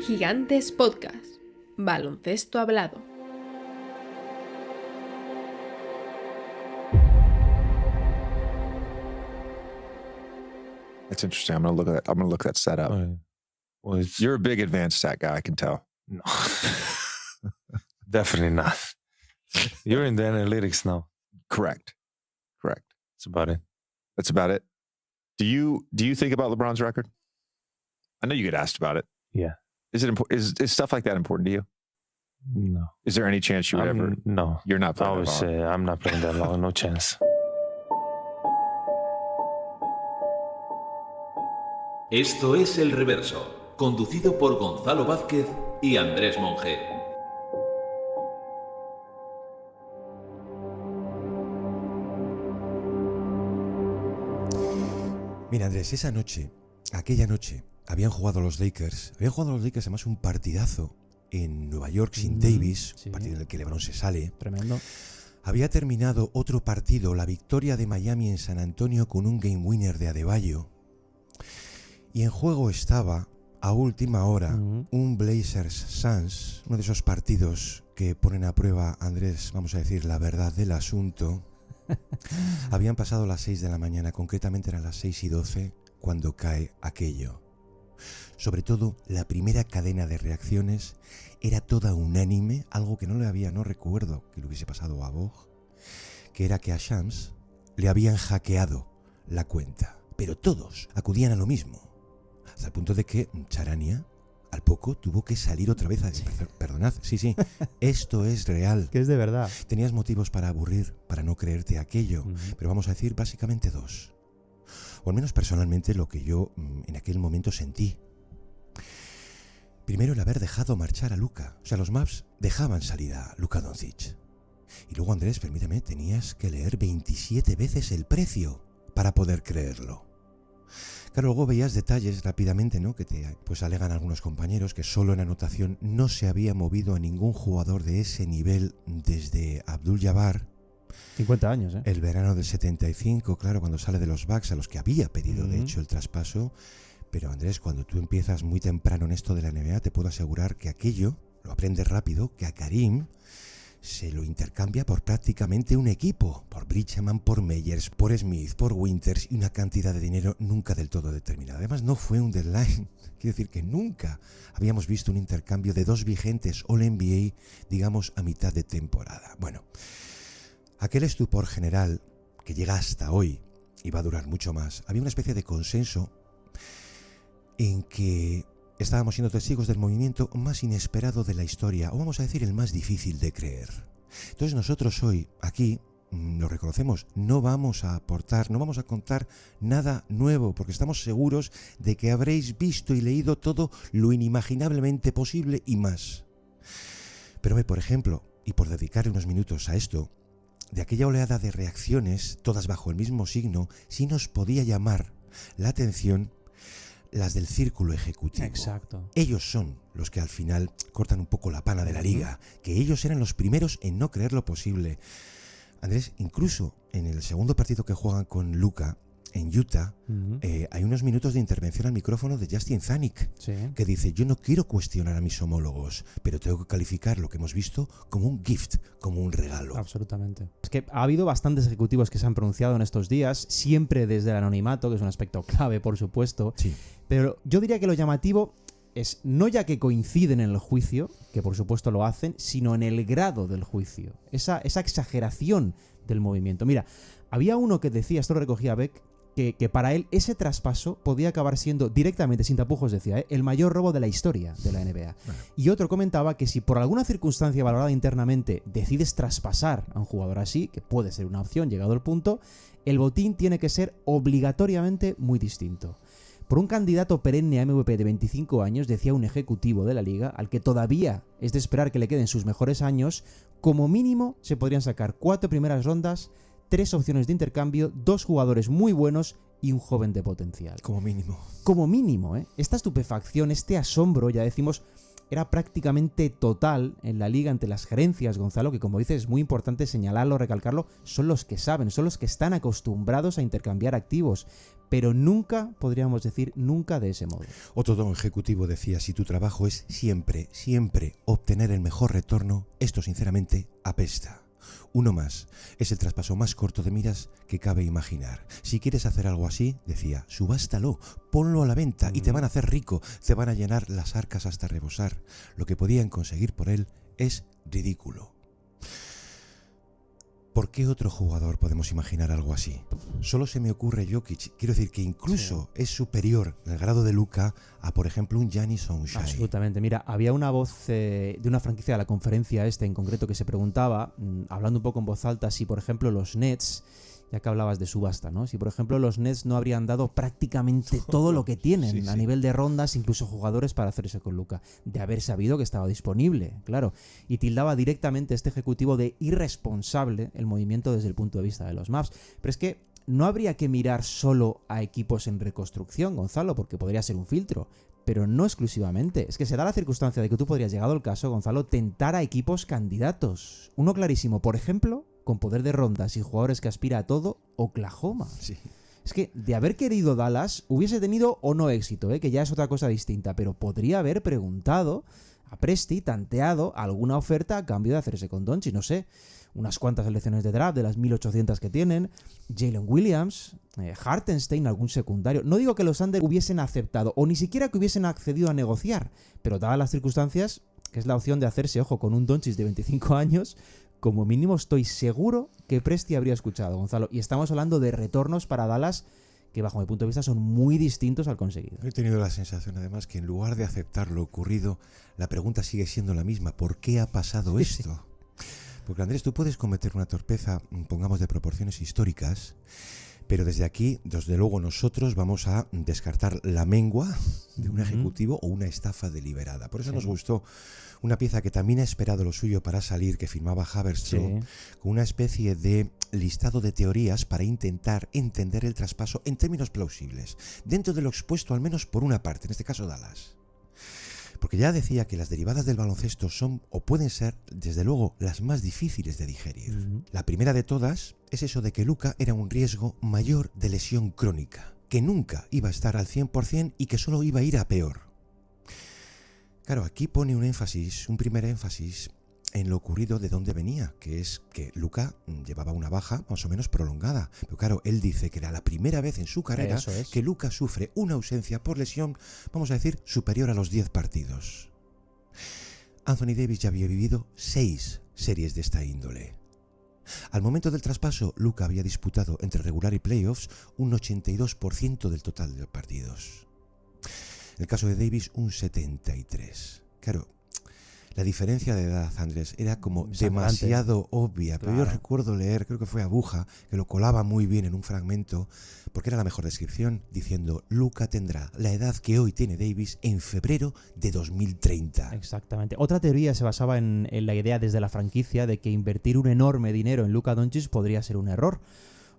Gigantes Podcast. Baloncesto hablado. That's interesting. I'm gonna look that stat up. Well, You're a big advanced stat guy, I can tell. no, definitely not. You're in the analytics now. Correct. That's about it. That's about it. Do you think about LeBron's record? I know you get asked about it. Yeah. Is it important? Is stuff like that important to you? No. Is there any chance you would ever? No. You're not I playing always that long. say I'm not playing that long. No chance. Esto es El Reverso, conducido por Gonzalo Vázquez y Andrés Monge. Mira, Andrés, aquella noche, habían jugado los Lakers además un partidazo en Nueva York sin Davis, sí. partido en el que LeBron se sale. Tremendo. Había terminado otro partido, la victoria de Miami en San Antonio con un game winner de Adebayo. Y en juego estaba, a última hora, un Blazers Suns, uno de esos partidos que ponen a prueba, Andrés, vamos a decir, la verdad del asunto. Habían pasado las 6 de la mañana, concretamente eran las 6:12, cuando cae aquello. Sobre todo, la primera cadena de reacciones era toda unánime, algo que no recuerdo que le hubiese pasado a Bog, que era que a Shams le habían hackeado la cuenta. Pero todos acudían a lo mismo, hasta el punto de que Charania al poco tuvo que salir otra vez a decir, perdonad, sí, esto es real. Que es de verdad. Tenías motivos para aburrir, para no creerte aquello, pero vamos a decir básicamente dos. O al menos personalmente lo que yo en aquel momento sentí. Primero, el haber dejado marchar a Luka. O sea, los Mavs dejaban salir a Luka Doncic. Y luego, Andrés, permíteme, tenías que leer 27 veces el precio para poder creerlo. Claro, luego veías detalles rápidamente, ¿no? Que te alegan algunos compañeros que solo en anotación no se había movido a ningún jugador de ese nivel desde Abdul-Jabbar. 50 años, ¿eh? El verano del 75, claro, cuando sale de los Bucks, a los que había pedido, de hecho, el traspaso. Pero, Andrés, cuando tú empiezas muy temprano en esto de la NBA, te puedo asegurar que aquello lo aprendes rápido, que a Karim se lo intercambia por prácticamente un equipo, por Bridgman, por Meyers, por Smith, por Winters, y una cantidad de dinero nunca del todo determinada. Además, no fue un deadline. Quiero decir que nunca habíamos visto un intercambio de dos vigentes All-NBA, digamos, a mitad de temporada. Bueno, aquel estupor general que llega hasta hoy y va a durar mucho más, había una especie de consenso en que estábamos siendo testigos del movimiento más inesperado de la historia, o vamos a decir el más difícil de creer. Entonces nosotros hoy, aquí, lo reconocemos, no vamos a aportar, no vamos a contar nada nuevo, porque estamos seguros de que habréis visto y leído todo lo inimaginablemente posible y más. Pero por ejemplo, y por dedicarle unos minutos a esto, de aquella oleada de reacciones, todas bajo el mismo signo, sí nos podía llamar la atención las del círculo ejecutivo. Exacto. Ellos son los que al final cortan un poco la pana de la liga, que ellos eran los primeros en no creer lo posible. Andrés, incluso en el segundo partido que juegan con Luka en Utah, hay unos minutos de intervención al micrófono de Justin Zanuck, que dice: yo no quiero cuestionar a mis homólogos, pero tengo que calificar lo que hemos visto como un gift, como un regalo. Absolutamente. Es que ha habido bastantes ejecutivos que se han pronunciado en estos días, siempre desde el anonimato, que es un aspecto clave, por supuesto. Sí. Pero yo diría que lo llamativo es no ya que coinciden en el juicio, que por supuesto lo hacen, sino en el grado del juicio. Esa exageración del movimiento. Mira, había uno que decía, esto lo recogía Beck, que para él ese traspaso podía acabar siendo directamente, sin tapujos decía, el mayor robo de la historia de la NBA. Bueno. Y otro comentaba que si por alguna circunstancia valorada internamente decides traspasar a un jugador así, que puede ser una opción llegado el punto, el botín tiene que ser obligatoriamente muy distinto. Por un candidato perenne a MVP de 25 años, decía un ejecutivo de la liga, al que todavía es de esperar que le queden sus mejores años, como mínimo se podrían sacar 4 primeras rondas, 3 opciones de intercambio, 2 jugadores muy buenos y un joven de potencial. Como mínimo. Como mínimo, ¿eh? Esta estupefacción, este asombro, ya decimos, era prácticamente total en la liga ante las gerencias, Gonzalo, que como dices es muy importante señalarlo, recalcarlo, son los que saben, son los que están acostumbrados a intercambiar activos. pero nunca, podríamos decir, nunca de ese modo. Otro don ejecutivo decía, si tu trabajo es siempre, siempre obtener el mejor retorno, esto sinceramente apesta. Uno más, es el traspaso más corto de miras que cabe imaginar. Si quieres hacer algo así, decía, subástalo, ponlo a la venta y te van a hacer rico, te van a llenar las arcas hasta rebosar. Lo que podían conseguir por él es ridículo. ¿Por qué otro jugador podemos imaginar algo así? Solo se me ocurre Jokic. Quiero decir que incluso es superior en el grado de Luka a, por ejemplo, un Giannis o un Shai. Absolutamente. Mira, había una voz de una franquicia de la conferencia en concreto que se preguntaba, hablando un poco en voz alta, si por ejemplo los Nets, ya que hablabas de subasta, ¿no? Si por ejemplo los Nets no habrían dado prácticamente todo lo que tienen a nivel de rondas, incluso jugadores para hacerse con Luka, de haber sabido que estaba disponible, claro. Y tildaba directamente este ejecutivo de irresponsable el movimiento desde el punto de vista de los Mavs. Pero es que no habría que mirar solo a equipos en reconstrucción, Gonzalo, porque podría ser un filtro. Pero no exclusivamente. Es que se da la circunstancia de que tú podrías, llegado el caso, Gonzalo, tentar a equipos candidatos. Uno clarísimo, por ejemplo, con poder de rondas y jugadores que aspira a todo, Oklahoma. Sí. Es que de haber querido Dallas, hubiese tenido o no éxito, que ya es otra cosa distinta, pero podría haber preguntado a Presti, tanteado alguna oferta a cambio de hacerse con Doncic, no sé, unas cuantas selecciones de draft de las 1800 que tienen, Jalen Williams, Hartenstein, algún secundario. No digo que los Thunder hubiesen aceptado, o ni siquiera que hubiesen accedido a negociar, pero dadas las circunstancias, que es la opción de hacerse, ojo, con un Doncic de 25 años, como mínimo estoy seguro que Presti habría escuchado, Gonzalo. Y estamos hablando de retornos para Dallas que bajo mi punto de vista son muy distintos al conseguido. He tenido la sensación además que en lugar de aceptar lo ocurrido, la pregunta sigue siendo la misma. ¿Por qué ha pasado esto? Porque Andrés, tú puedes cometer una torpeza, pongamos de proporciones históricas, pero desde aquí, desde luego nosotros vamos a descartar la mengua de un ejecutivo o una estafa deliberada. Por eso nos gustó una pieza que también ha esperado lo suyo para salir, que firmaba Haberstroh, con una especie de listado de teorías para intentar entender el traspaso en términos plausibles, dentro de lo expuesto al menos por una parte, en este caso Dallas. Porque ya decía que las derivadas del baloncesto son o pueden ser, desde luego, las más difíciles de digerir. La primera de todas es eso de que Luka era un riesgo mayor de lesión crónica, que nunca iba a estar al 100% y que solo iba a ir a peor. Claro, aquí pone un primer énfasis en lo ocurrido de dónde venía, que es que Luka llevaba una baja más o menos prolongada. Pero claro, él dice que era la primera vez en su carrera que Luka sufre una ausencia por lesión, vamos a decir, superior a los 10 partidos. Anthony Davis ya había vivido 6 series de esta índole. Al momento del traspaso, Luka había disputado entre regular y playoffs un 82% del total de partidos. En el caso de Davis, un 73%. Claro, la diferencia de edad, Andrés, era como demasiado obvia. Pero yo recuerdo leer, creo que fue Abuja, que lo colaba muy bien en un fragmento, porque era la mejor descripción, diciendo: Luka tendrá la edad que hoy tiene Davis en febrero de 2030. Exactamente. Otra teoría se basaba en la idea desde la franquicia de que invertir un enorme dinero en Luka Doncic podría ser un error.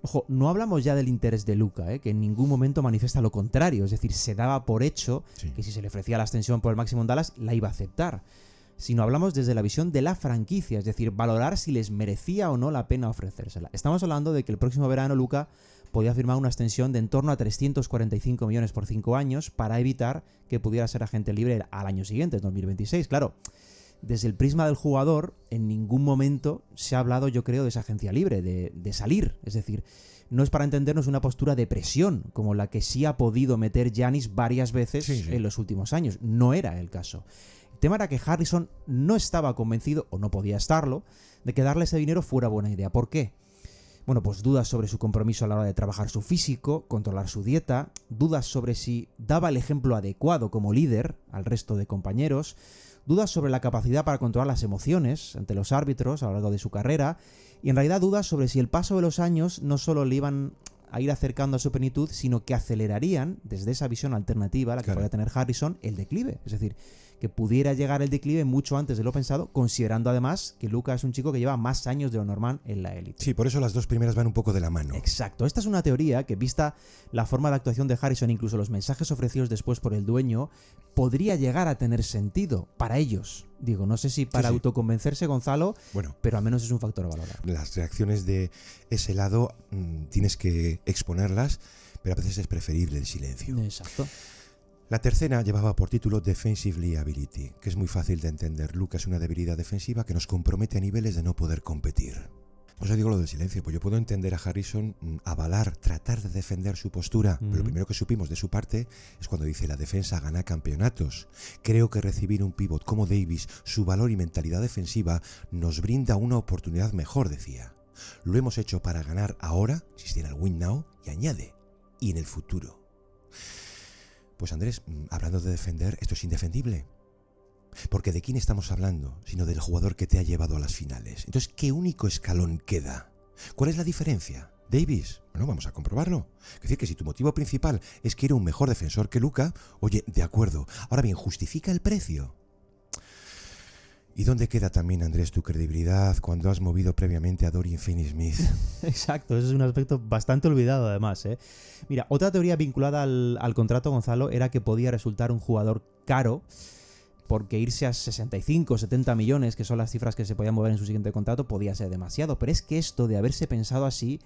Ojo, no hablamos ya del interés de Luka, que en ningún momento manifiesta lo contrario. Es decir, se daba por hecho que si se le ofrecía la extensión por el máximo en Dallas, la iba a aceptar. Sino hablamos desde la visión de la franquicia, es decir, valorar si les merecía o no la pena ofrecérsela. Estamos hablando de que el próximo verano Luka podía firmar una extensión de en torno a 345 millones por 5 años para evitar que pudiera ser agente libre al año siguiente, 2026. Claro, desde el prisma del jugador, en ningún momento se ha hablado, yo creo, de esa agencia libre, de salir. Es decir, no es para entendernos una postura de presión, como la que sí ha podido meter Giannis varias veces en los últimos años. No era el caso. El tema era que Harrison no estaba convencido, o no podía estarlo, de que darle ese dinero fuera buena idea. ¿Por qué? Bueno, pues dudas sobre su compromiso a la hora de trabajar su físico, controlar su dieta, dudas sobre si daba el ejemplo adecuado como líder al resto de compañeros, dudas sobre la capacidad para controlar las emociones ante los árbitros a lo largo de su carrera, y en realidad dudas sobre si el paso de los años no solo le iban a ir acercando a su plenitud, sino que acelerarían, desde esa visión alternativa, la que podría tener Harrison, el declive. Es decir, que pudiera llegar el declive mucho antes de lo pensado, considerando además que Luka es un chico que lleva más años de lo normal en la élite. Sí, por eso las dos primeras van un poco de la mano. Exacto. Esta es una teoría que, vista la forma de actuación de Harrison, incluso los mensajes ofrecidos después por el dueño, podría llegar a tener sentido para ellos. Digo, no sé si para autoconvencerse, Gonzalo, pero al menos es un factor a valorar. Las reacciones de ese lado tienes que exponerlas, pero a veces es preferible el silencio. Exacto. La tercera llevaba por título Defensive Liability, que es muy fácil de entender. Luca es una debilidad defensiva que nos compromete a niveles de no poder competir. Por eso digo lo del silencio, pues yo puedo entender a Harrison avalar, tratar de defender su postura, pero lo primero que supimos de su parte es cuando dice la defensa gana campeonatos. Creo que recibir un pivot como Davis, su valor y mentalidad defensiva, nos brinda una oportunidad mejor, decía. Lo hemos hecho para ganar ahora, si tiene el win now, y añade, y en el futuro. Pues Andrés, hablando de defender, esto es indefendible. Porque ¿de quién estamos hablando? Sino del jugador que te ha llevado a las finales. Entonces, ¿qué único escalón queda? ¿Cuál es la diferencia? ¿Davis? Bueno, vamos a comprobarlo. Es decir, que si tu motivo principal es que era un mejor defensor que Luka, oye, de acuerdo. Ahora bien, ¿justifica el precio? ¿Y dónde queda también, Andrés, tu credibilidad cuando has movido previamente a Dorian Finney-Smith? Exacto, ese es un aspecto bastante olvidado además, ¿eh? Mira, otra teoría vinculada al contrato, Gonzalo, era que podía resultar un jugador caro, porque irse a 65 o 70 millones, que son las cifras que se podían mover en su siguiente contrato, podía ser demasiado. Pero es que esto de haberse pensado así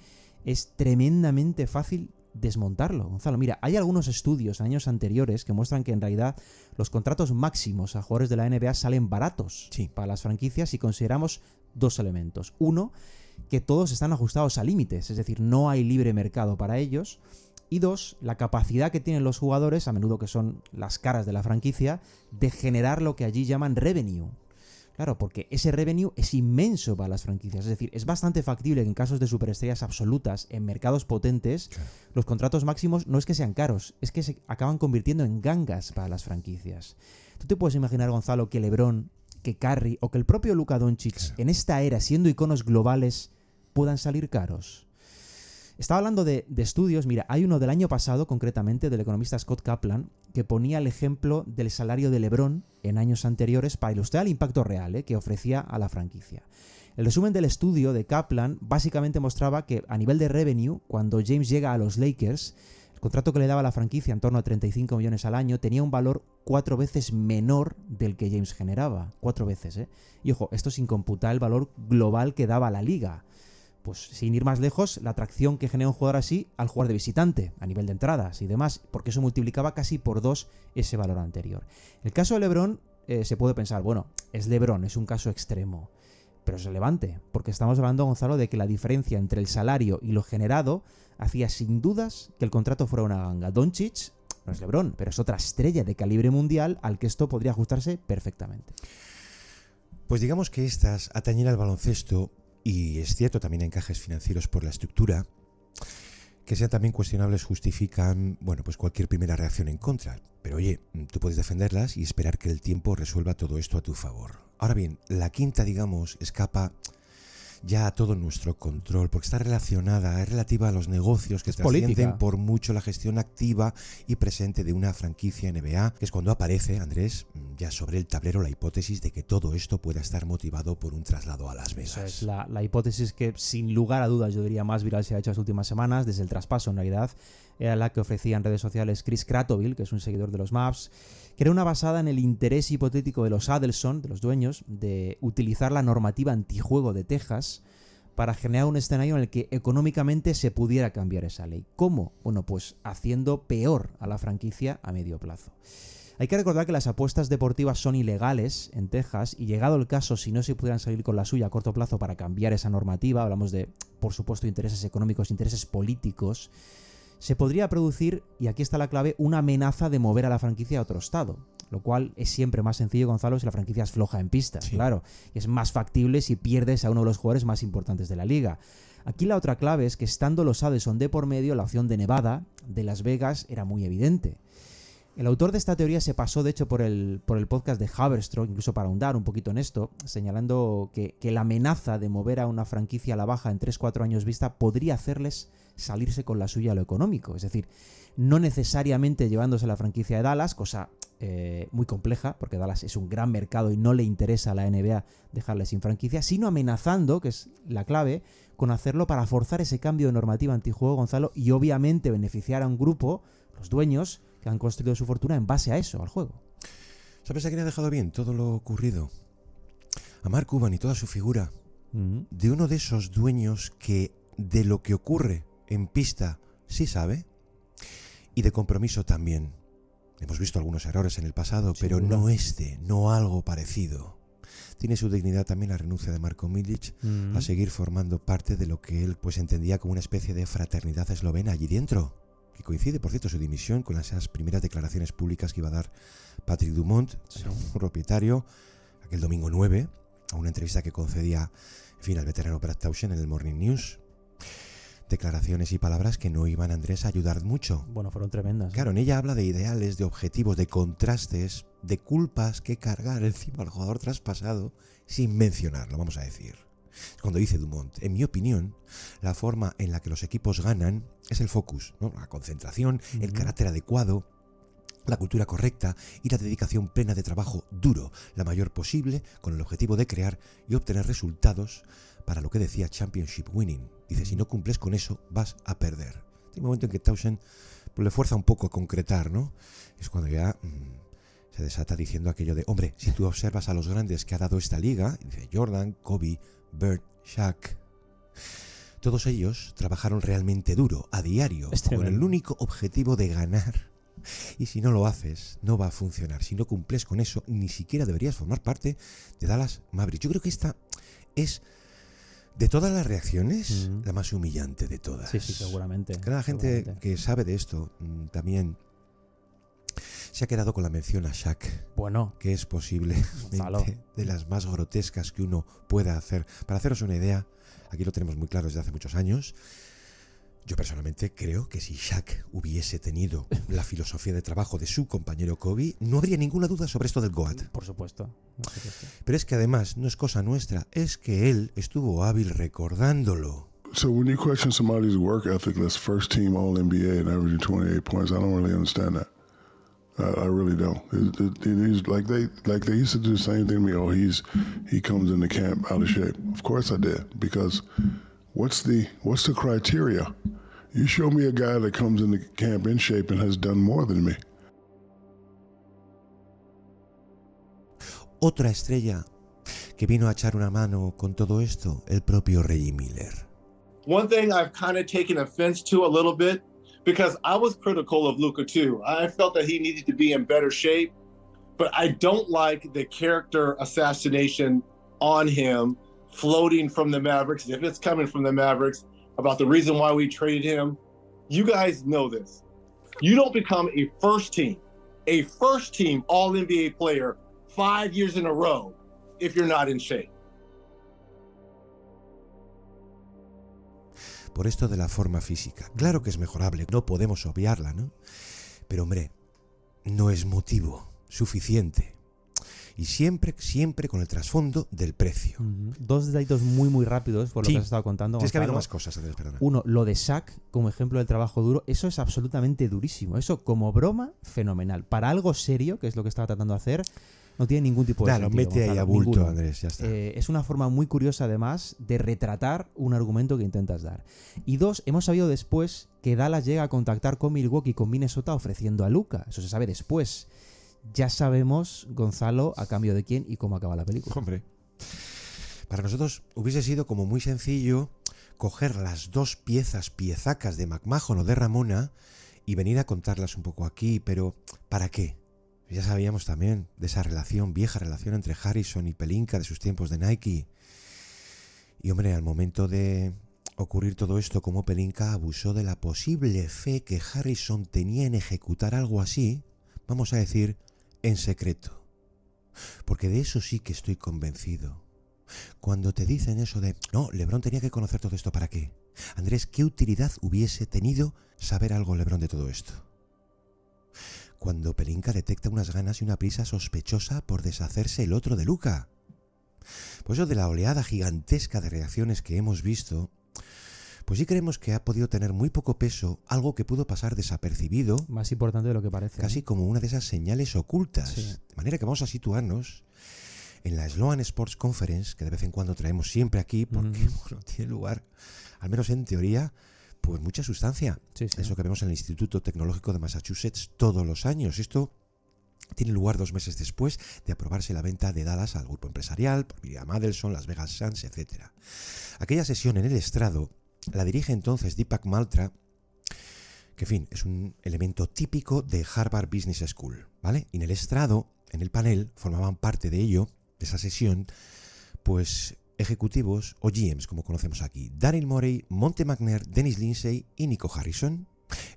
es tremendamente fácil desmontarlo, Gonzalo. Mira, hay algunos estudios años anteriores que muestran que en realidad los contratos máximos a jugadores de la NBA salen baratos para las franquicias si consideramos dos elementos. Uno, que todos están ajustados a límites, es decir, no hay libre mercado para ellos. Y dos, la capacidad que tienen los jugadores, a menudo que son las caras de la franquicia, de generar lo que allí llaman revenue. Claro, porque ese revenue es inmenso para las franquicias. Es decir, es bastante factible que en casos de superestrellas absolutas, en mercados potentes, los contratos máximos no es que sean caros, es que se acaban convirtiendo en gangas para las franquicias. ¿Tú te puedes imaginar, Gonzalo, que LeBron, que Curry o que el propio Luka Doncic, en esta era, siendo iconos globales, puedan salir caros? Estaba hablando de estudios, mira, hay uno del año pasado, concretamente, del economista Scott Kaplan, que ponía el ejemplo del salario de LeBron en años anteriores para ilustrar el impacto real que ofrecía a la franquicia. El resumen del estudio de Kaplan básicamente mostraba que a nivel de revenue, cuando James llega a los Lakers, el contrato que le daba a la franquicia, en torno a 35 millones al año, tenía un valor 4 veces menor del que James generaba. 4 veces, ¿eh? Y ojo, esto sin computar el valor global que daba a la liga. Pues sin ir más lejos, la atracción que genera un jugador así al jugar de visitante, a nivel de entradas y demás, porque eso multiplicaba casi por 2 ese valor anterior. El caso de LeBron, se puede pensar, bueno, es LeBron, es un caso extremo, pero es relevante, porque estamos hablando, Gonzalo, de que la diferencia entre el salario y lo generado hacía sin dudas que el contrato fuera una ganga. Doncic no es LeBron, pero es otra estrella de calibre mundial al que esto podría ajustarse perfectamente. Pues digamos que estas atañen al baloncesto. Y es cierto, también encajes financieros por la estructura, que sean también cuestionables, justifican, bueno, pues cualquier primera reacción en contra. Pero oye, tú puedes defenderlas y esperar que el tiempo resuelva todo esto a tu favor. Ahora bien, la quinta, digamos, escapa ya a todo nuestro control, porque está relacionada, es relativa a los negocios que trascienden por mucho la gestión activa y presente de una franquicia NBA, que es cuando aparece, Andrés, ya sobre el tablero la hipótesis de que todo esto pueda estar motivado por un traslado a Las Vegas. Eso es la hipótesis que, sin lugar a dudas, yo diría más viral se ha hecho las últimas semanas, desde el traspaso en realidad, era la que ofrecía en redes sociales Chris Kratoville, que es un seguidor de los Mavs, que era una basada en el interés hipotético de los Adelson, de los dueños, de utilizar la normativa antijuego de Texas para generar un escenario en el que económicamente se pudiera cambiar esa ley. ¿Cómo? Bueno, pues haciendo peor a la franquicia a medio plazo. Hay que recordar que las apuestas deportivas son ilegales en Texas y llegado el caso, si no se pudieran salir con la suya a corto plazo para cambiar esa normativa, hablamos de, por supuesto, intereses económicos, intereses políticos, se podría producir, y aquí está la clave, una amenaza de mover a la franquicia a otro estado, lo cual es siempre más sencillo, Gonzalo, si la franquicia es floja en pista, claro, y es más factible si pierdes a uno de los jugadores más importantes de la liga. Aquí la otra clave es que estando los Adelson de por medio, la opción de Nevada, de Las Vegas, era muy evidente. El autor de esta teoría se pasó, de hecho, por el podcast de Haverstraw, incluso para ahondar un poquito en esto, señalando que la amenaza de mover a una franquicia a la baja en 3-4 años vista podría hacerles salirse con la suya a lo económico. Es decir, no necesariamente llevándose la franquicia de Dallas, cosa muy compleja, porque Dallas es un gran mercado y no le interesa a la NBA dejarle sin franquicia, sino amenazando, que es la clave, con hacerlo para forzar ese cambio de normativa antijuego, Gonzalo, y obviamente beneficiar a un grupo, los dueños, que han construido su fortuna en base a eso, al juego. ¿Sabes a quién ha dejado bien todo lo ocurrido? A Mark Cuban y toda su figura. De uno de esos dueños que de lo que ocurre en pista sí sabe, y de compromiso también. Hemos visto algunos errores en el pasado, Sin pero duda. no no algo parecido. Tiene su dignidad también la renuncia de Marko Milic a seguir formando parte de lo que él pues entendía como una especie de fraternidad eslovena allí dentro, que coincide, por cierto, su dimisión con esas primeras declaraciones públicas que iba a dar Patrick Dumont, su propietario, aquel domingo 9, a una entrevista que concedía, en fin, al veterano Brad Tauschen en el Morning News. Declaraciones y palabras que no iban, Andrés, a ayudar mucho. Bueno, fueron tremendas. Claro, en ella habla de ideales, de objetivos, de contrastes, de culpas que cargar encima al jugador traspasado sin mencionarlo, vamos a decir. Cuando dice Dumont, en mi opinión, la forma en la que los equipos ganan es el focus, ¿no? La concentración, el carácter adecuado, la cultura correcta y la dedicación plena de trabajo duro, la mayor posible, con el objetivo de crear y obtener resultados para lo que decía Championship Winning. Dice, si no cumples con eso, vas a perder. Hay un momento en que Tauschen pues, le fuerza un poco a concretar, ¿no? Es cuando ya se desata diciendo aquello de, hombre, si tú observas a los grandes que ha dado esta liga, dice Jordan, Kobe, Bird, Shaq, todos ellos trabajaron realmente duro, a diario, con el único objetivo de ganar. Y si no lo haces, no va a funcionar. Si no cumples con eso, ni siquiera deberías formar parte de Dallas Mavericks. Yo creo que esta es, de todas las reacciones, la más humillante de todas. Sí, seguramente. Cada gente que sabe de esto también se ha quedado con la mención a Shaq. Bueno, que es posiblemente de las más grotescas que uno pueda hacer. Para haceros una idea, aquí lo tenemos muy claro desde hace muchos años. Yo personalmente creo que si Shaq hubiese tenido la filosofía de trabajo de su compañero Kobe, no habría ninguna duda sobre esto del GOAT. Por supuesto. Pero es que además no es cosa nuestra, es que él estuvo hábil recordándolo. So when you question somebody's work ethic that's first team All NBA and averaging 28 points, I don't really understand that. I really don't. He's like they used to do the same thing to me. Oh, he comes into camp out of shape. Of course I did, because what's the criteria? You show me a guy that comes into camp in shape and has done more than me. Otra estrella que vino a echar una mano con todo esto, el propio Reggie Miller. One thing I've kind of taken offense to a little bit, because I was critical of Luka too. I felt that he needed to be in better shape, but I don't like the character assassination on him floating from the Mavericks. If it's coming from the Mavericks about the reason why we traded him, you guys know this. You don't become a first team All NBA player 5 years in a row if you're not in shape. Por esto de la forma física. Claro que es mejorable, no podemos obviarla, ¿no? Pero hombre, no es motivo suficiente. Y siempre con el trasfondo del precio. Dos detallitos muy rápidos por lo que has estado contando. Sí, es que ha habido Gonzalo. más cosas, Andrés, perdona. Uno, lo de Shaq como ejemplo del trabajo duro, eso es absolutamente durísimo. Eso como broma, fenomenal. Para algo serio, que es lo que estaba tratando de hacer, no tiene ningún tipo de Lo sentido. mete ahí Gonzalo, a bulto, ninguno. Andrés, ya está. Es una forma muy curiosa, además, de retratar un argumento que intentas dar. Y dos, hemos sabido después que Dallas llega a contactar con Milwaukee y con Minnesota ofreciendo a Luka. Eso se sabe después. Ya sabemos, Gonzalo, a cambio de quién y cómo acaba la película. Hombre, para nosotros hubiese sido como muy sencillo coger las dos piezacas de McMahon o de Ramona y venir a contarlas un poco aquí, pero ¿para qué? Ya sabíamos también de esa vieja relación entre Harrison y Pelinka de sus tiempos de Nike. Y hombre, al momento de ocurrir todo esto, como Pelinka abusó de la posible fe que Harrison tenía en ejecutar algo así, vamos a decir, en secreto. Porque de eso sí que estoy convencido. Cuando te dicen eso de, no, LeBron tenía que conocer todo esto, ¿para qué? Andrés, ¿qué utilidad hubiese tenido saber algo LeBron de todo esto? Cuando Pelinka detecta unas ganas y una prisa sospechosa por deshacerse el otro de Luka. Pues eso de la oleada gigantesca de reacciones que hemos visto, pues sí creemos que ha podido tener muy poco peso, algo que pudo pasar desapercibido. Más importante de lo que parece. Casi como una de esas señales ocultas. Sí. De manera que vamos a situarnos en la Sloan Sports Conference, que de vez en cuando traemos siempre aquí, porque bueno, tiene lugar, al menos en teoría, pues mucha sustancia. Sí. Eso que vemos en el Instituto Tecnológico de Massachusetts todos los años. Esto tiene lugar 2 meses después de aprobarse la venta de Dallas al grupo empresarial, por Miriam Adelson, Las Vegas Sands, etc. Aquella sesión en el estrado la dirige entonces Deepak Malhotra, que en fin, es un elemento típico de Harvard Business School, ¿vale? Y en el estrado, en el panel, formaban parte de ello, de esa sesión, pues ejecutivos o GMs, como conocemos aquí, Daryl Morey, Monte McNair, Dennis Lindsay y Nico Harrison.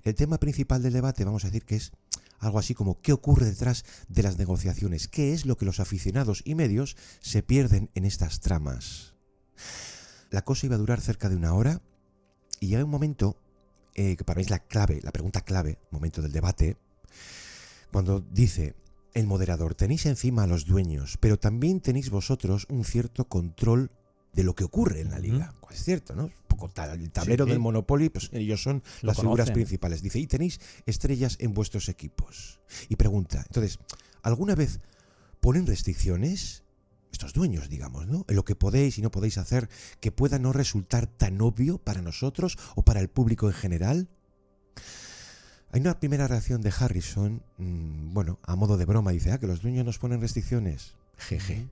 El tema principal del debate, vamos a decir que es algo así como ¿qué ocurre detrás de las negociaciones? ¿Qué es lo que los aficionados y medios se pierden en estas tramas? La cosa iba a durar cerca de 1 hora y llega un momento que para mí es la clave, la pregunta clave, momento del debate, cuando dice el moderador: tenéis encima a los dueños, pero también tenéis vosotros un cierto control de lo que ocurre en la liga. Es cierto, ¿no? Un poco el tablero del Monopoly, pues ellos son las figuras principales. Dice, y tenéis estrellas en vuestros equipos. Y pregunta, entonces, ¿alguna vez ponen restricciones? Estos dueños, digamos, ¿no? En lo que podéis y no podéis hacer, que pueda no resultar tan obvio para nosotros o para el público en general. Hay una primera reacción de Harrison, bueno, a modo de broma, dice, que los dueños nos ponen restricciones. Jeje.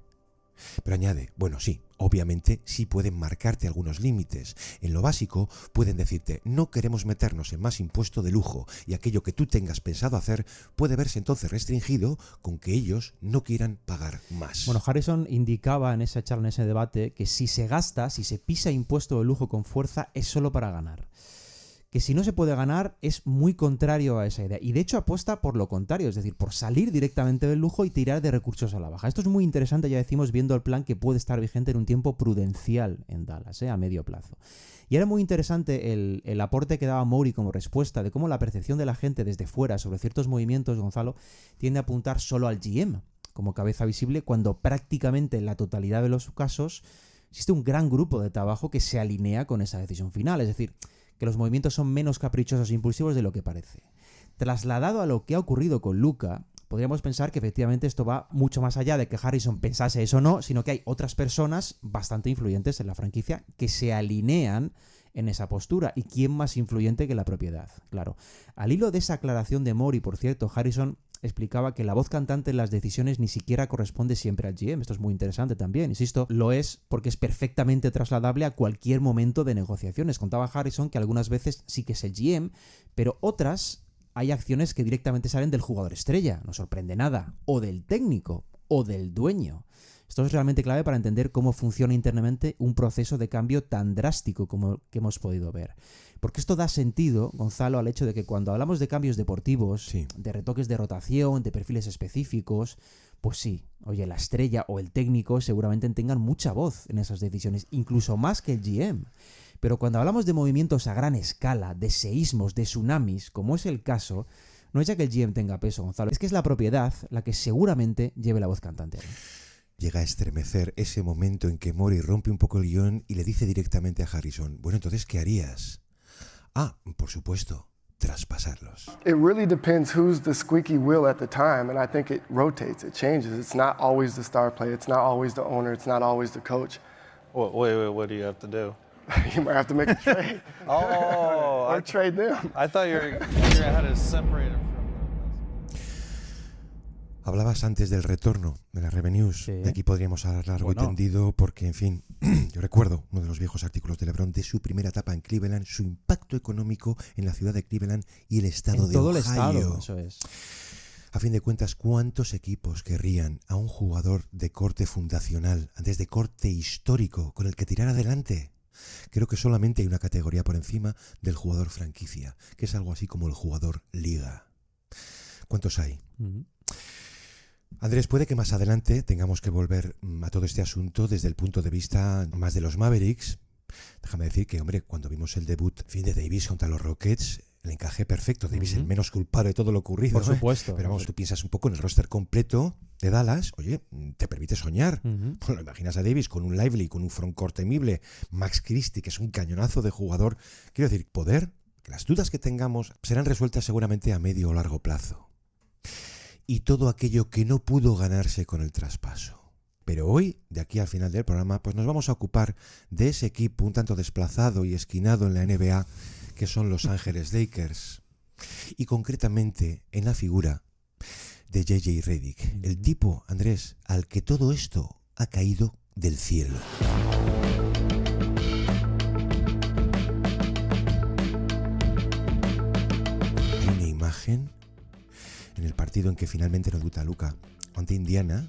Pero añade, bueno, sí, obviamente sí pueden marcarte algunos límites. En lo básico pueden decirte, no queremos meternos en más impuesto de lujo y aquello que tú tengas pensado hacer puede verse entonces restringido con que ellos no quieran pagar más. Bueno, Harrison indicaba en esa charla, en ese debate, que si se gasta, si se pisa impuesto de lujo con fuerza, es solo para ganar. Que si no se puede ganar es muy contrario a esa idea. Y de hecho apuesta por lo contrario, es decir, por salir directamente del lujo y tirar de recursos a la baja. Esto es muy interesante, ya decimos, viendo el plan que puede estar vigente en un tiempo prudencial en Dallas, a medio plazo. Y era muy interesante el aporte que daba Morey como respuesta de cómo la percepción de la gente desde fuera sobre ciertos movimientos, Gonzalo, tiende a apuntar solo al GM como cabeza visible, cuando prácticamente en la totalidad de los casos existe un gran grupo de trabajo que se alinea con esa decisión final. Es decir, que los movimientos son menos caprichosos e impulsivos de lo que parece. Trasladado a lo que ha ocurrido con Luka, podríamos pensar que efectivamente esto va mucho más allá de que Harrison pensase eso o no, sino que hay otras personas bastante influyentes en la franquicia que se alinean en esa postura. ¿Y quién más influyente que la propiedad? Claro. Al hilo de esa aclaración de Morey, por cierto, Harrison explicaba que la voz cantante en las decisiones ni siquiera corresponde siempre al GM. Esto es muy interesante también. Insisto, lo es porque es perfectamente trasladable a cualquier momento de negociaciones. Contaba Harrison que algunas veces sí que es el GM, pero otras hay acciones que directamente salen del jugador estrella, no sorprende nada, o del técnico, o del dueño. Esto es realmente clave para entender cómo funciona internamente un proceso de cambio tan drástico como el que hemos podido ver. Porque esto da sentido, Gonzalo, al hecho de que cuando hablamos de cambios deportivos, sí, de retoques de rotación, de perfiles específicos, pues sí, oye, la estrella o el técnico seguramente tengan mucha voz en esas decisiones, incluso más que el GM. Pero cuando hablamos de movimientos a gran escala, de seísmos, de tsunamis, como es el caso, no es ya que el GM tenga peso, Gonzalo, es que es la propiedad la que seguramente lleve la voz cantante. Llega a estremecer ese momento en que Morey rompe un poco el guión y le dice directamente a Harrison, bueno, entonces, ¿qué harías? Por supuesto, traspasarlos. It really depends who's the squeaky wheel at the time, and I think it rotates, it changes. It's not always the star player, it's not always the owner, it's not always the coach. Wait, what do you have to do? You might have to make a trade. Or trade them. I thought you were figuring out how to separate them. Hablabas antes del retorno de las revenues. Sí. De aquí podríamos hablar largo y tendido porque, en fin, yo recuerdo uno de los viejos artículos de LeBron de su primera etapa en Cleveland, su impacto económico en la ciudad de Cleveland y el estado de Ohio. En todo el estado, eso es. A fin de cuentas, ¿cuántos equipos querrían a un jugador de corte fundacional, antes de corte histórico, con el que tirar adelante? Creo que solamente hay una categoría por encima del jugador franquicia, que es algo así como el jugador liga. ¿Cuántos hay? Andrés, puede que más adelante tengamos que volver a todo este asunto desde el punto de vista más de los Mavericks. Déjame decir que, hombre, cuando vimos el debut de Davis contra los Rockets, el encaje perfecto. Davis el menos culpable de todo lo ocurrido. Por supuesto. Pero vamos, tú piensas un poco en el roster completo de Dallas, oye, te permite soñar. Bueno, imaginas a Davis con un Lively, con un frontcourt temible, Max Christie, que es un cañonazo de jugador. Quiero decir, poder, que las dudas que tengamos serán resueltas seguramente a medio o largo plazo. Y todo aquello que no pudo ganarse con el traspaso. Pero hoy, de aquí al final del programa, pues nos vamos a ocupar de ese equipo un tanto desplazado y esquinado en la NBA, que son Los Ángeles Lakers. Y concretamente en la figura de J.J. Redick, el tipo, Andrés, al que todo esto ha caído del cielo. partido en que finalmente nos debuta Luka ante Indiana,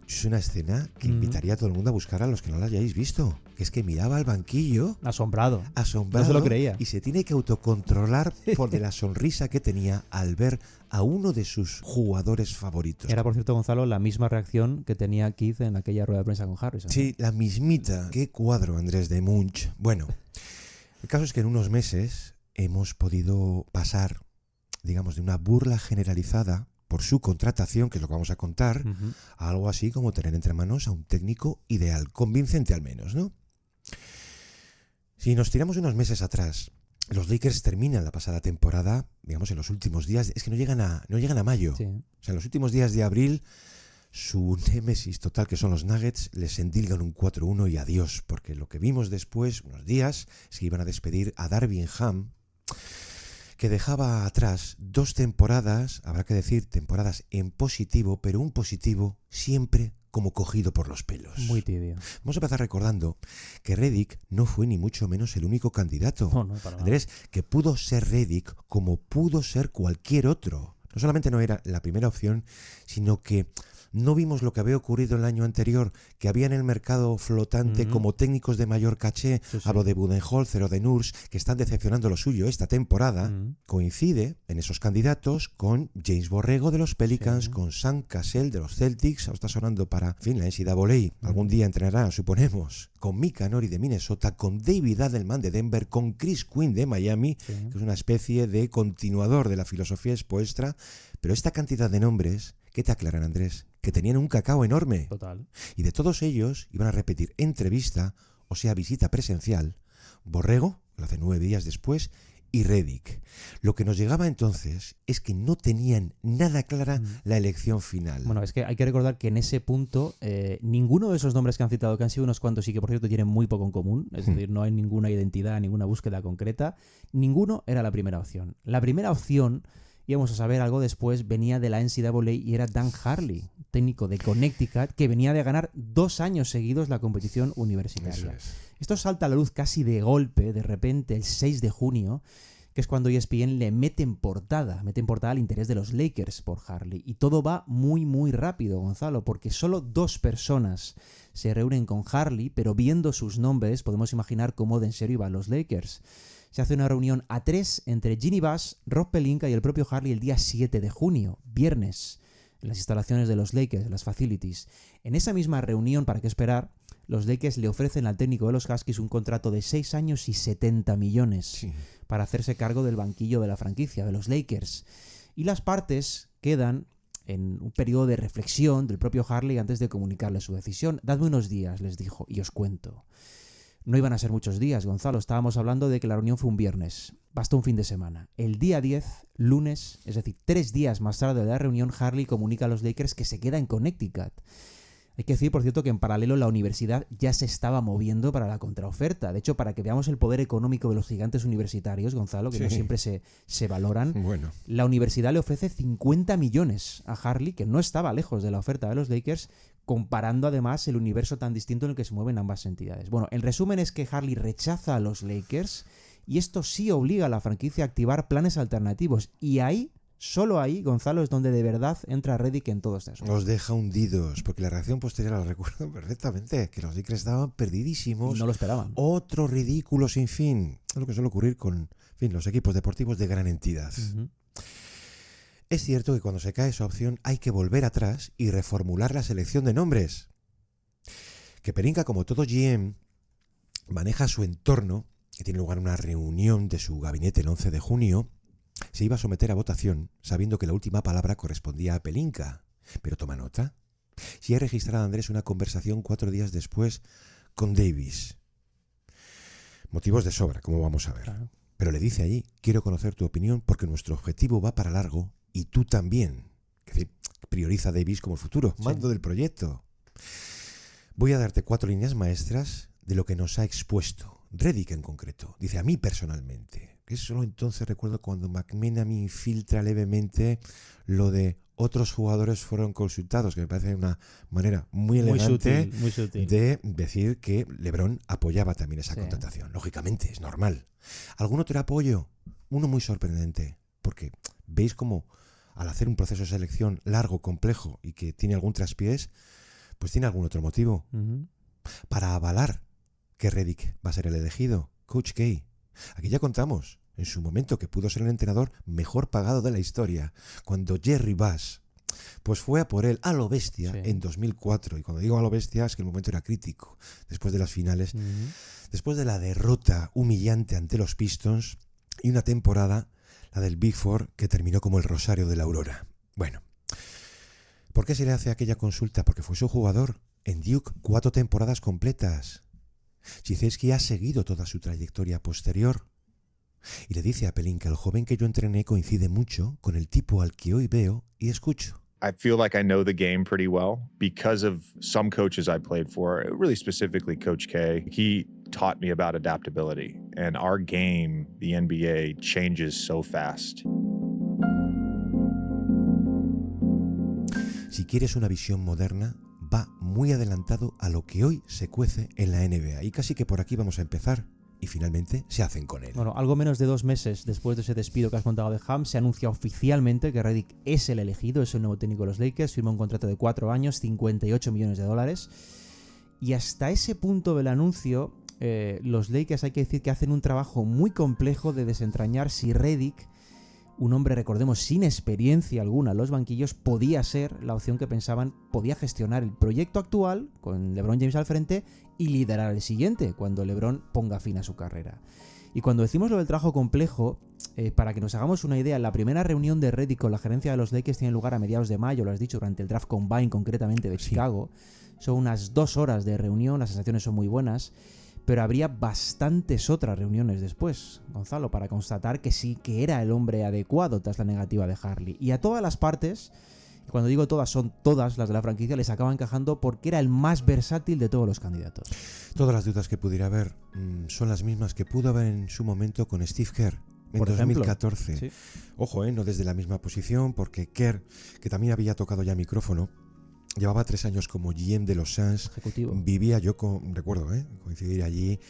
es una escena que invitaría a todo el mundo a buscar a los que no la hayáis visto. Que es que miraba al banquillo. Asombrado. Asombrado. No se lo creía. Y se tiene que autocontrolar por de la sonrisa que tenía al ver a uno de sus jugadores favoritos. Era, por cierto, Gonzalo, la misma reacción que tenía Keith en aquella rueda de prensa con Harrison. Sí, la mismita. Qué cuadro, Andrés, de Munch. Bueno, el caso es que en unos meses hemos podido pasar, digamos, de una burla generalizada por su contratación, que es lo que vamos a contar, a algo así como tener entre manos a un técnico ideal, convincente al menos, ¿no? Si nos tiramos unos meses atrás, los Lakers terminan la pasada temporada, digamos, en los últimos días, es que no llegan a mayo. Sí. O sea, en los últimos días de abril, su némesis total, que son los Nuggets, les endilgan un 4-1 y adiós, porque lo que vimos después, unos días, es que iban a despedir a Darvin Ham, que dejaba atrás 2 temporadas, habrá que decir temporadas en positivo, pero un positivo siempre como cogido por los pelos. Muy tibio. Vamos a empezar recordando que Redick no fue ni mucho menos el único candidato. No, para nada. Andrés, que pudo ser Redick como pudo ser cualquier otro. No solamente no era la primera opción, sino que no vimos lo que había ocurrido el año anterior, que había en el mercado flotante como técnicos de mayor caché, hablo de Budenholzer o de Nurse, que están decepcionando lo suyo esta temporada. Coincide en esos candidatos con James Borrego de los Pelicans, con Sam Cassell de los Celtics, ahora está sonando para, en fin, la NCAA, algún día entrenará, suponemos, con Mika Nori de Minnesota, con David Adelman de Denver, con Chris Quinn de Miami, que es una especie de continuador de la filosofía expuesta, pero esta cantidad de nombres, ¿qué te aclaran, Andrés? Que tenían un cacao enorme. Total. Y de todos ellos iban a repetir entrevista, o sea, visita presencial, Borrego, lo hace 9 días después, y Redick. Lo que nos llegaba entonces es que no tenían nada clara la elección final. Bueno, es que hay que recordar que en ese punto ninguno de esos nombres que han citado, que han sido unos cuantos y que por cierto tienen muy poco en común, es decir, no hay ninguna identidad, ninguna búsqueda concreta, ninguno era la primera opción. La primera opción, íbamos a saber algo después, venía de la NCAA y era Dan Harley, técnico de Connecticut, que venía de ganar 2 años seguidos la competición universitaria. Eso es. Esto salta a la luz casi de golpe, de repente, el 6 de junio, que es cuando ESPN le mete en portada al interés de los Lakers por Harley. Y todo va muy, muy rápido, Gonzalo, porque solo 2 personas se reúnen con Harley, pero viendo sus nombres podemos imaginar cómo de en serio iban los Lakers. Se hace una reunión a 3 entre Ginny Bass, Rob Pelinka y el propio Harley el día 7 de junio, viernes, en las instalaciones de los Lakers, en las facilities. En esa misma reunión, ¿para qué esperar?, los Lakers le ofrecen al técnico de los Huskies un contrato de 6 años y 70 millones para hacerse cargo del banquillo de la franquicia, de los Lakers. Y las partes quedan en un periodo de reflexión del propio Harley antes de comunicarle su decisión. Dadme unos días, les dijo, y os cuento. No iban a ser muchos días, Gonzalo. Estábamos hablando de que la reunión fue un viernes. Bastó un fin de semana. El día 10, lunes, es decir, 3 días más tarde de la reunión, Harley comunica a los Lakers que se queda en Connecticut. Hay que decir, por cierto, que en paralelo la universidad ya se estaba moviendo para la contraoferta. De hecho, para que veamos el poder económico de los gigantes universitarios, Gonzalo, que no siempre se valoran, la universidad le ofrece 50 millones a Harley, que no estaba lejos de la oferta de los Lakers, comparando además el universo tan distinto en el que se mueven ambas entidades. Bueno, el resumen es que Harley rechaza a los Lakers y esto sí obliga a la franquicia a activar planes alternativos. Y ahí, solo ahí, Gonzalo, es donde de verdad entra Redick en todo este asunto. Os deja hundidos, porque la reacción posterior la recuerdo perfectamente, que los Lakers estaban perdidísimos. Y no lo esperaban. Otro ridículo sin fin. Es lo que suele ocurrir con, en fin, los equipos deportivos de gran entidad. Es cierto que cuando se cae esa opción hay que volver atrás y reformular la selección de nombres. Que Pelinka, como todo GM, maneja su entorno, que tiene lugar una reunión de su gabinete el 11 de junio, se iba a someter a votación sabiendo que la última palabra correspondía a Pelinka. Pero toma nota. Si hay registrada, Andrés, una conversación 4 días después con Davis. Motivos de sobra, como vamos a ver. Claro. Pero le dice allí, quiero conocer tu opinión porque nuestro objetivo va para largo y tú también. Es decir, prioriza a Davis como el futuro mando del proyecto. Voy a darte 4 líneas maestras de lo que nos ha expuesto Redick en concreto. Dice, a mí personalmente. Que solo entonces recuerdo cuando McManamy filtra levemente lo de otros jugadores fueron consultados, que me parece una manera muy elegante muy sutil. De decir que LeBron apoyaba también esa contratación. Lógicamente, es normal. ¿Algún otro apoyo? Uno muy sorprendente, porque veis cómo al hacer un proceso de selección largo, complejo y que tiene algún traspiés, pues tiene algún otro motivo. Para avalar que Redick va a ser el elegido, Coach K. Aquí ya contamos en su momento que pudo ser el entrenador mejor pagado de la historia, cuando Jerry Buss pues fue a por él a lo bestia en 2004. Y cuando digo a lo bestia es que el momento era crítico. Después de las finales, después de la derrota humillante ante los Pistons y una temporada, la del Big Four, que terminó como el Rosario de la Aurora. Bueno, ¿por qué se le hace aquella consulta? Porque fue su jugador en Duke 4 temporadas completas. Krzyzewski ha seguido toda su trayectoria posterior. Y le dice a Pelinka, el joven que yo entrené coincide mucho con el tipo al que hoy veo y escucho. I feel like I know the game pretty well because of some coaches I played for, really specifically Coach K. He taught me about adaptability, and our game, the NBA, changes so fast. Si quieres una visión moderna, va muy adelantado a lo que hoy se cuece en la NBA. Y casi que por aquí vamos a empezar. Y finalmente se hacen con él. Bueno, algo menos de 2 meses después de ese despido que has contado de Ham, se anuncia oficialmente que Redick es el elegido, es el nuevo técnico de los Lakers, firma un contrato de 4 años, $58 millones. Y hasta ese punto del anuncio, los Lakers hay que decir que hacen un trabajo muy complejo de desentrañar si Redick, un hombre, recordemos, sin experiencia alguna en los banquillos, podía ser la opción que pensaban, podía gestionar el proyecto actual, con LeBron James al frente, y liderar el siguiente, cuando LeBron ponga fin a su carrera. Y cuando decimos lo del trabajo complejo, para que nos hagamos una idea, la primera reunión de Redick con la gerencia de los Lakers tiene lugar a mediados de mayo, lo has dicho, durante el Draft Combine concretamente de Chicago. Son unas 2 horas de reunión, las sensaciones son muy buenas. Pero habría bastantes otras reuniones después, Gonzalo, para constatar que sí que era el hombre adecuado tras la negativa de Harley. Y a todas las partes, y cuando digo todas, son todas las de la franquicia, les acaba encajando porque era el más versátil de todos los candidatos. Todas las dudas que pudiera haber son las mismas que pudo haber en su momento con Steve Kerr en Por 2014. ejemplo, sí. Ojo, no desde la misma posición, porque Kerr, que también había tocado ya micrófono, llevaba 3 años como GM de los Suns. Ejecutivo. Vivía, yo recuerdo, coincidir allí,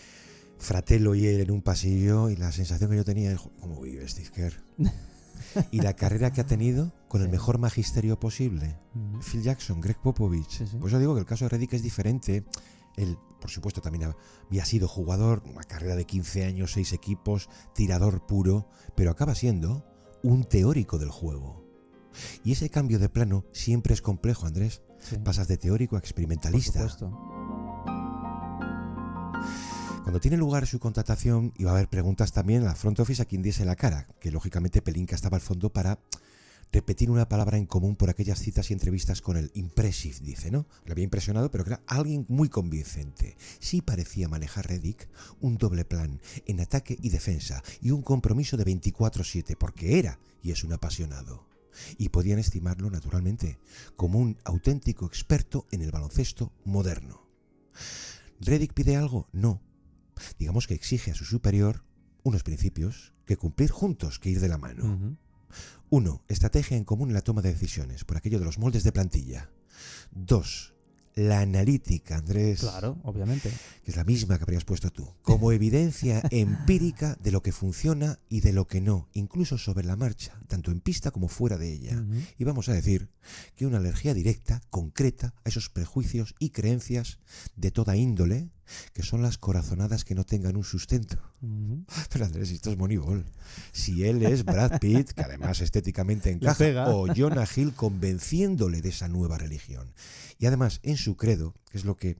Fratello y él en un pasillo, y la sensación que yo tenía es, ¿cómo vive Steve Kerr? Y la carrera que ha tenido con el mejor magisterio posible. Phil Jackson, Greg Popovich. Pues yo digo que el caso de Redick es diferente. Él, por supuesto, también había sido jugador, una carrera de 15 años, 6 equipos, tirador puro, pero acaba siendo un teórico del juego. Y ese cambio de plano siempre es complejo, Andrés. Sí. Pasas de teórico a experimentalista. Por supuesto. Cuando tiene lugar su contratación, iba a haber preguntas también a la front office a quien diese la cara, que lógicamente Pelinka estaba al fondo para repetir una palabra en común por aquellas citas y entrevistas con el impressive, dice, ¿no? Le había impresionado, pero que era alguien muy convincente. Sí parecía manejar Redick un doble plan en ataque y defensa y un compromiso de 24/7, porque era y es un apasionado. Y podían estimarlo, naturalmente, como un auténtico experto en el baloncesto moderno. ¿Redick pide algo? No. Digamos que exige a su superior unos principios que cumplir juntos, que ir de la mano. 1. Estrategia en común en la toma de decisiones, por aquello de los moldes de plantilla. 2. La analítica, Andrés. Claro, obviamente. Que es la misma que habrías puesto tú. Como evidencia empírica de lo que funciona y de lo que no, incluso sobre la marcha, tanto en pista como fuera de ella. Y vamos a decir que una alergia directa, concreta, a esos prejuicios y creencias de toda índole, que son las corazonadas que no tengan un sustento. Pero Andrés, esto es Moneyball. Si él es Brad Pitt, que además estéticamente encaja, o Jonah Hill convenciéndole de esa nueva religión. Y además, en su credo, que es lo que,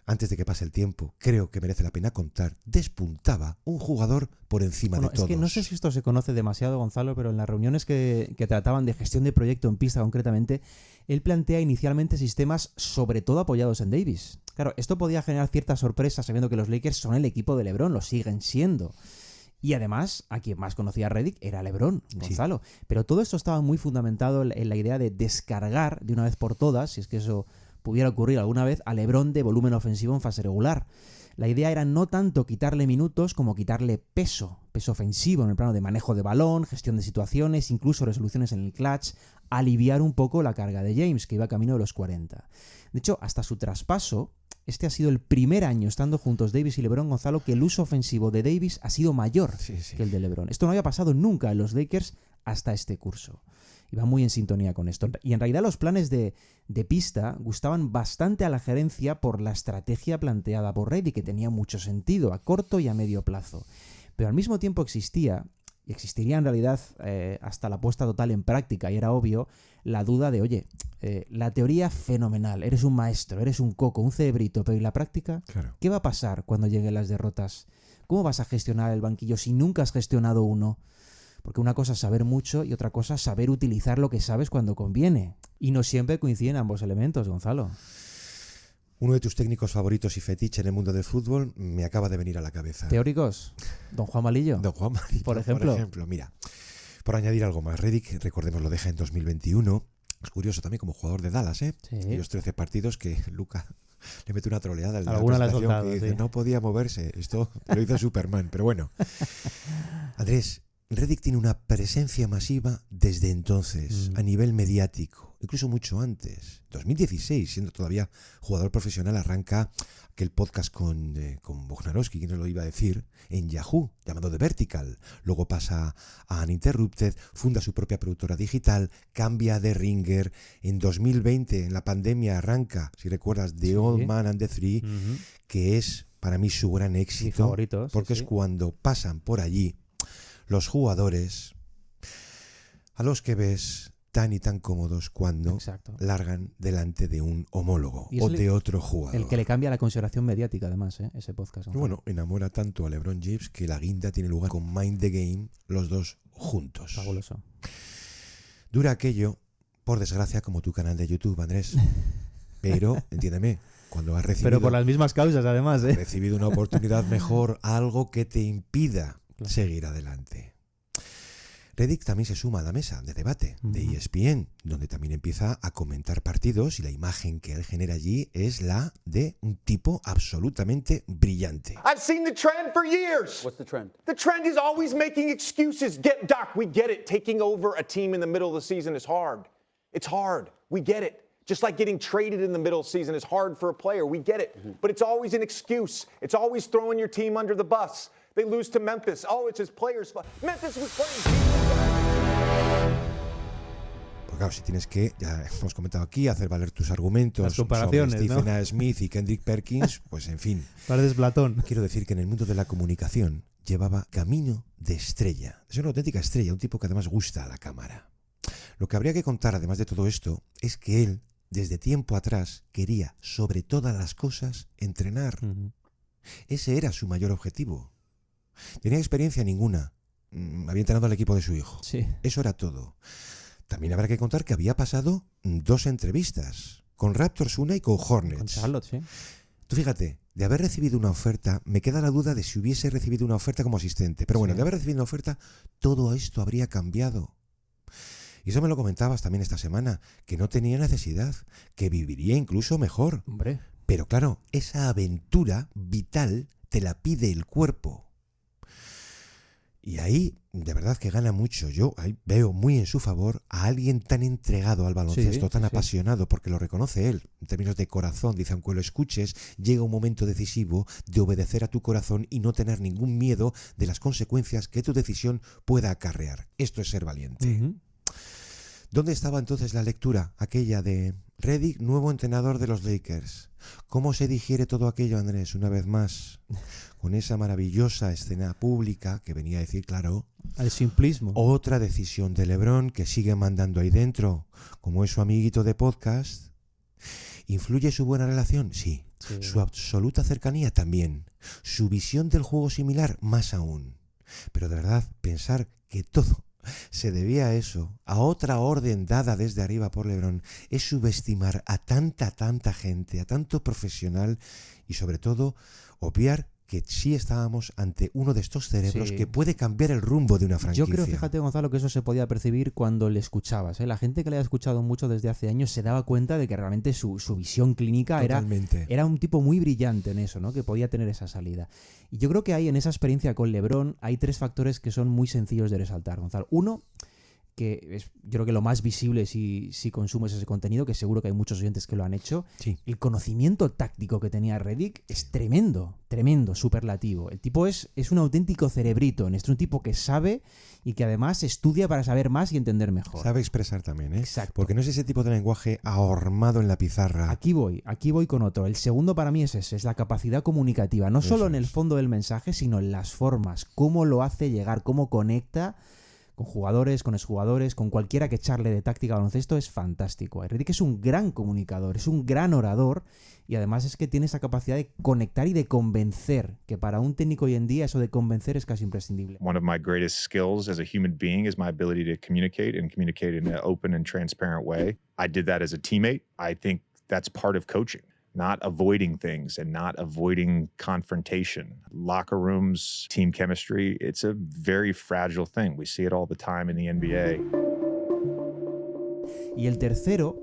antes de que pase el tiempo, creo que merece la pena contar, despuntaba un jugador por encima de todos. Es que no sé si esto se conoce demasiado, Gonzalo, pero en las reuniones que trataban de gestión de proyecto en pista concretamente, él plantea inicialmente sistemas sobre todo apoyados en Davis. Claro, esto podía generar cierta sorpresa sabiendo que los Lakers son el equipo de LeBron, lo siguen siendo. Y además, a quien más conocía a Redick era LeBron, Gonzalo. Sí. Pero todo esto estaba muy fundamentado en la idea de descargar de una vez por todas, si es que eso pudiera ocurrir alguna vez, a LeBron de volumen ofensivo en fase regular. La idea era no tanto quitarle minutos como quitarle peso ofensivo en el plano de manejo de balón, gestión de situaciones, incluso resoluciones en el clutch, aliviar un poco la carga de James, que iba camino de los 40. De hecho, hasta su traspaso, este ha sido el primer año estando juntos Davis y LeBron, Gonzalo, que el uso ofensivo de Davis ha sido mayor que el de LeBron. Esto no había pasado nunca en los Lakers hasta este curso. Iba muy en sintonía con esto. Y en realidad los planes de pista gustaban bastante a la gerencia por la estrategia planteada por Reddick, que tenía mucho sentido a corto y a medio plazo. Pero al mismo tiempo existiría en realidad hasta la puesta total en práctica, y era obvio, la duda de, oye, la teoría fenomenal, eres un maestro, eres un coco, un cerebrito, pero ¿y la práctica? Claro. ¿Qué va a pasar cuando lleguen las derrotas? ¿Cómo vas a gestionar el banquillo si nunca has gestionado uno? Porque una cosa es saber mucho y otra cosa es saber utilizar lo que sabes cuando conviene. Y no siempre coinciden ambos elementos, Gonzalo. Uno de tus técnicos favoritos y fetiche en el mundo del fútbol me acaba de venir a la cabeza. ¿Teóricos? ¿Don Juan Malillo? Don Juan Malillo, por ejemplo. Mira, por añadir algo más, Reddick, recordemos, lo deja en 2021. Es curioso también como jugador de Dallas, ¿eh? Sí. Aquellos 13 partidos que Luka le mete una troleada al Alguna la ha soltado, que dice, sí. no podía moverse. Esto lo hizo Superman, pero bueno. Andrés, Reddick tiene una presencia masiva desde entonces, a nivel mediático, incluso mucho antes. 2016, siendo todavía jugador profesional, arranca aquel podcast con Bognarowski, ¿quién nos lo iba a decir? En Yahoo, llamado The Vertical. Luego pasa a Uninterrupted, funda su propia productora digital, cambia de Ringer. En 2020, en la pandemia, arranca, si recuerdas, The Old Man and the Three, que es para mí su gran éxito. Mi favorito, sí, porque sí. es cuando pasan por allí los jugadores a los que ves tan y tan cómodos cuando Exacto. largan delante de un homólogo Y es o de otro jugador. El que le cambia la consideración mediática, además, ese podcast. Y bueno, enamora tanto a LeBron James que la guinda tiene lugar con Mind the Game, los dos juntos. Fabuloso. Dura aquello, por desgracia, como tu canal de YouTube, Andrés. Pero, entiéndeme, cuando has recibido... Pero por las mismas causas, además, has recibido una oportunidad mejor, algo que te impida seguir adelante. Reddick también se suma a la mesa de debate de ESPN, donde también empieza a comentar partidos, y la imagen que él genera allí es la de un tipo absolutamente brillante. I've seen the trend for years. What's the trend? The trend is always making excuses. Doc, we get it. Taking over a team in the middle of the season is hard. It's hard. We get it. Just like getting traded in the middle of the season is hard for a player. We get it. But it's always an excuse. It's always throwing your team under the bus. They lose to Memphis. Oh, it's his players' fault. Memphis was playing. Pues claro, si tienes que, ya hemos comentado aquí, hacer valer tus argumentos Las comparaciones, sobre Stephen ¿no? A. Smith y Kendrick Perkins, pues en fin. Pareces Platón. Quiero decir que en el mundo de la comunicación llevaba camino de estrella. Es una auténtica estrella, un tipo que además gusta a la cámara. Lo que habría que contar, además de todo esto, es que él, desde tiempo atrás, quería, sobre todas las cosas, entrenar. Ese era su mayor objetivo. Tenía experiencia ninguna. Había entrenado al equipo de su hijo. Sí. Eso era todo. También habrá que contar que había pasado 2 entrevistas. Con Raptors una y con Hornets. Con Charlotte, sí. Tú fíjate, de haber recibido una oferta, me queda la duda de si hubiese recibido una oferta como asistente. Pero bueno, Sí. de haber recibido una oferta, todo esto habría cambiado. Y eso me lo comentabas también esta semana, que no tenía necesidad, que viviría incluso mejor. Hombre. Pero claro, esa aventura vital te la pide el cuerpo. Y ahí, de verdad que gana mucho. Yo ahí veo muy en su favor a alguien tan entregado al baloncesto, tan apasionado, porque lo reconoce él, en términos de corazón. Dice, aunque lo escuches, llega un momento decisivo de obedecer a tu corazón y no tener ningún miedo de las consecuencias que tu decisión pueda acarrear. Esto es ser valiente. ¿Dónde estaba entonces la lectura aquella de Reddick, nuevo entrenador de los Lakers? ¿Cómo se digiere todo aquello, Andrés, una vez más? Con esa maravillosa escena pública que venía a decir, claro, al simplismo. Otra decisión de LeBron que sigue mandando ahí dentro, como es su amiguito de podcast. ¿Influye su buena relación? Sí. Su absoluta cercanía también. Su visión del juego similar, más aún. Pero de verdad, pensar que todo se debía a eso, a otra orden dada desde arriba por LeBron, es subestimar a tanta gente, a tanto profesional y sobre todo obviar que sí estábamos ante uno de estos cerebros que puede cambiar el rumbo de una franquicia. Yo creo, fíjate, Gonzalo, que eso se podía percibir cuando le escuchabas. La gente que le ha escuchado mucho desde hace años se daba cuenta de que realmente su visión clínica era un tipo muy brillante en eso, ¿no? Que podía tener esa salida. Y yo creo que hay en esa experiencia con LeBron hay 3 factores que son muy sencillos de resaltar, Gonzalo. Uno, yo creo que lo más visible si consumes ese contenido, que seguro que hay muchos oyentes que lo han hecho, Sí. el conocimiento táctico que tenía Reddick es tremendo, superlativo. El tipo es un auténtico cerebrito, es un tipo que sabe y que además estudia para saber más y entender mejor. Sabe expresar también, ¿eh? Exacto. Porque no es ese tipo de lenguaje ahormado en la pizarra. Aquí voy con otro. El segundo para mí es ese, es la capacidad comunicativa, no solo en el fondo del mensaje, sino en las formas, cómo lo hace llegar, cómo conecta con jugadores, con exjugadores, con cualquiera que charle de táctica baloncesto, es fantástico. Reddick es un gran comunicador, es un gran orador y además es que tiene esa capacidad de conectar y de convencer, que para un técnico hoy en día eso de convencer es casi imprescindible. One of my greatest skills as a human being is my ability to communicate and communicate in an open and transparent way. I did that as a teammate. I think that's part of coaching. Not avoiding things and not avoiding confrontation. Locker rooms, team chemistry, it's a very fragile thing. We see it all the time in the NBA. Y el tercero,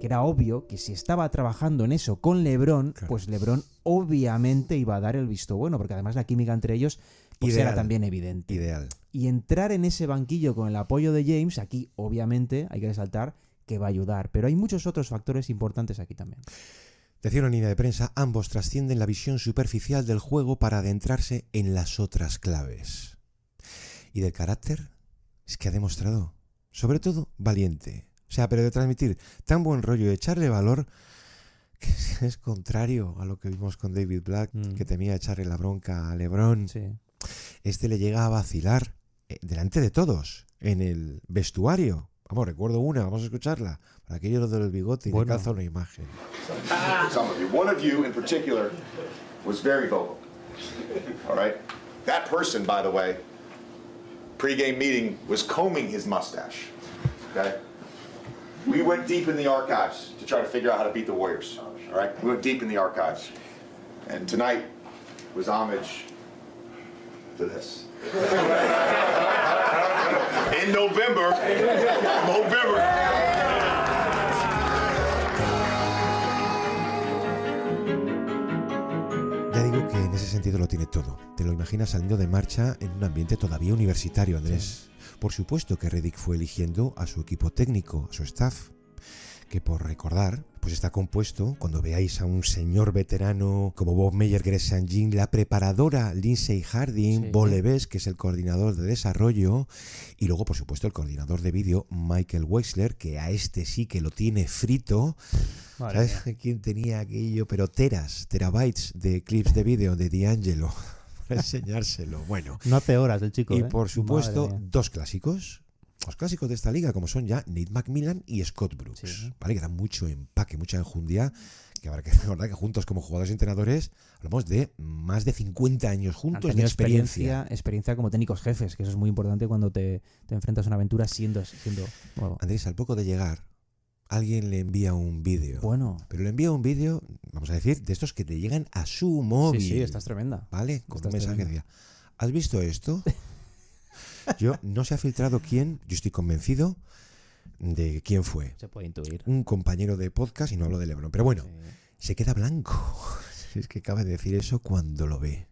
que era obvio que si estaba trabajando en eso con LeBron, pues LeBron obviamente iba a dar el visto bueno, porque además la química entre ellos pues era también evidente. Ideal. Y entrar en ese banquillo con el apoyo de James, aquí obviamente hay que resaltar que va a ayudar, pero hay muchos otros factores importantes aquí también. Decía una línea de prensa, ambos trascienden la visión superficial del juego para adentrarse en las otras claves. Y del carácter, es que ha demostrado, sobre todo, valiente. O sea, pero de transmitir tan buen rollo y echarle valor, que es contrario a lo que vimos con David Black, que temía echarle la bronca a LeBron. Sí. Este le llega a vacilar delante de todos, en el vestuario. Vamos, recuerdo una, vamos a escucharla. Para aquello del bigote y le calza una imagen. Some of you. One of you in particular was very vocal. All right? That person, by the way, pre-game meeting was combing his mustache. Okay? We went deep in the archives to try to figure out how to beat the Warriors. All right? We went deep in the archives. And tonight was homage to this. In November. Ya digo que en ese sentido lo tiene todo. Te lo imaginas saliendo de marcha en un ambiente todavía universitario, Andrés. Sí. Por supuesto que Reddick fue eligiendo a su equipo técnico, a su staff, que por recordar, pues está compuesto, cuando veáis a un señor veterano como Bob Meyer, Greg Saint-Jean, la preparadora Lindsay Harding, sí. Bo Leves, que es el coordinador de desarrollo, y luego, por supuesto, el coordinador de vídeo, Michael Wexler, que a este sí que lo tiene frito. Vale. ¿Sabes quién tenía aquello? Pero terabytes de clips de vídeo de D'Angelo para enseñárselo. Bueno. No hace horas el chico. Y por supuesto, dos clásicos. Los clásicos de esta liga, como son ya Nate McMillan y Scott Brooks, sí. ¿Vale? Que dan mucho empaque, mucha enjundia, que habrá que recordar que juntos como jugadores y entrenadores hablamos de más de 50 años juntos de experiencia como técnicos jefes, que eso es muy importante cuando te enfrentas a una aventura siendo nuevo. Andrés, al poco de llegar, alguien le envía un vídeo. Bueno. Pero le envía un vídeo, vamos a decir, de estos que te llegan a su móvil. Sí, esta es tremenda. ¿Vale? Con un mensaje que decía, ¿has visto esto? Yo no se ha filtrado quién, yo estoy convencido de quién fue. Se puede intuir. Un compañero de podcast, y no hablo de LeBron. Pero bueno, se queda blanco. Es que cabe de decir eso cuando lo ve.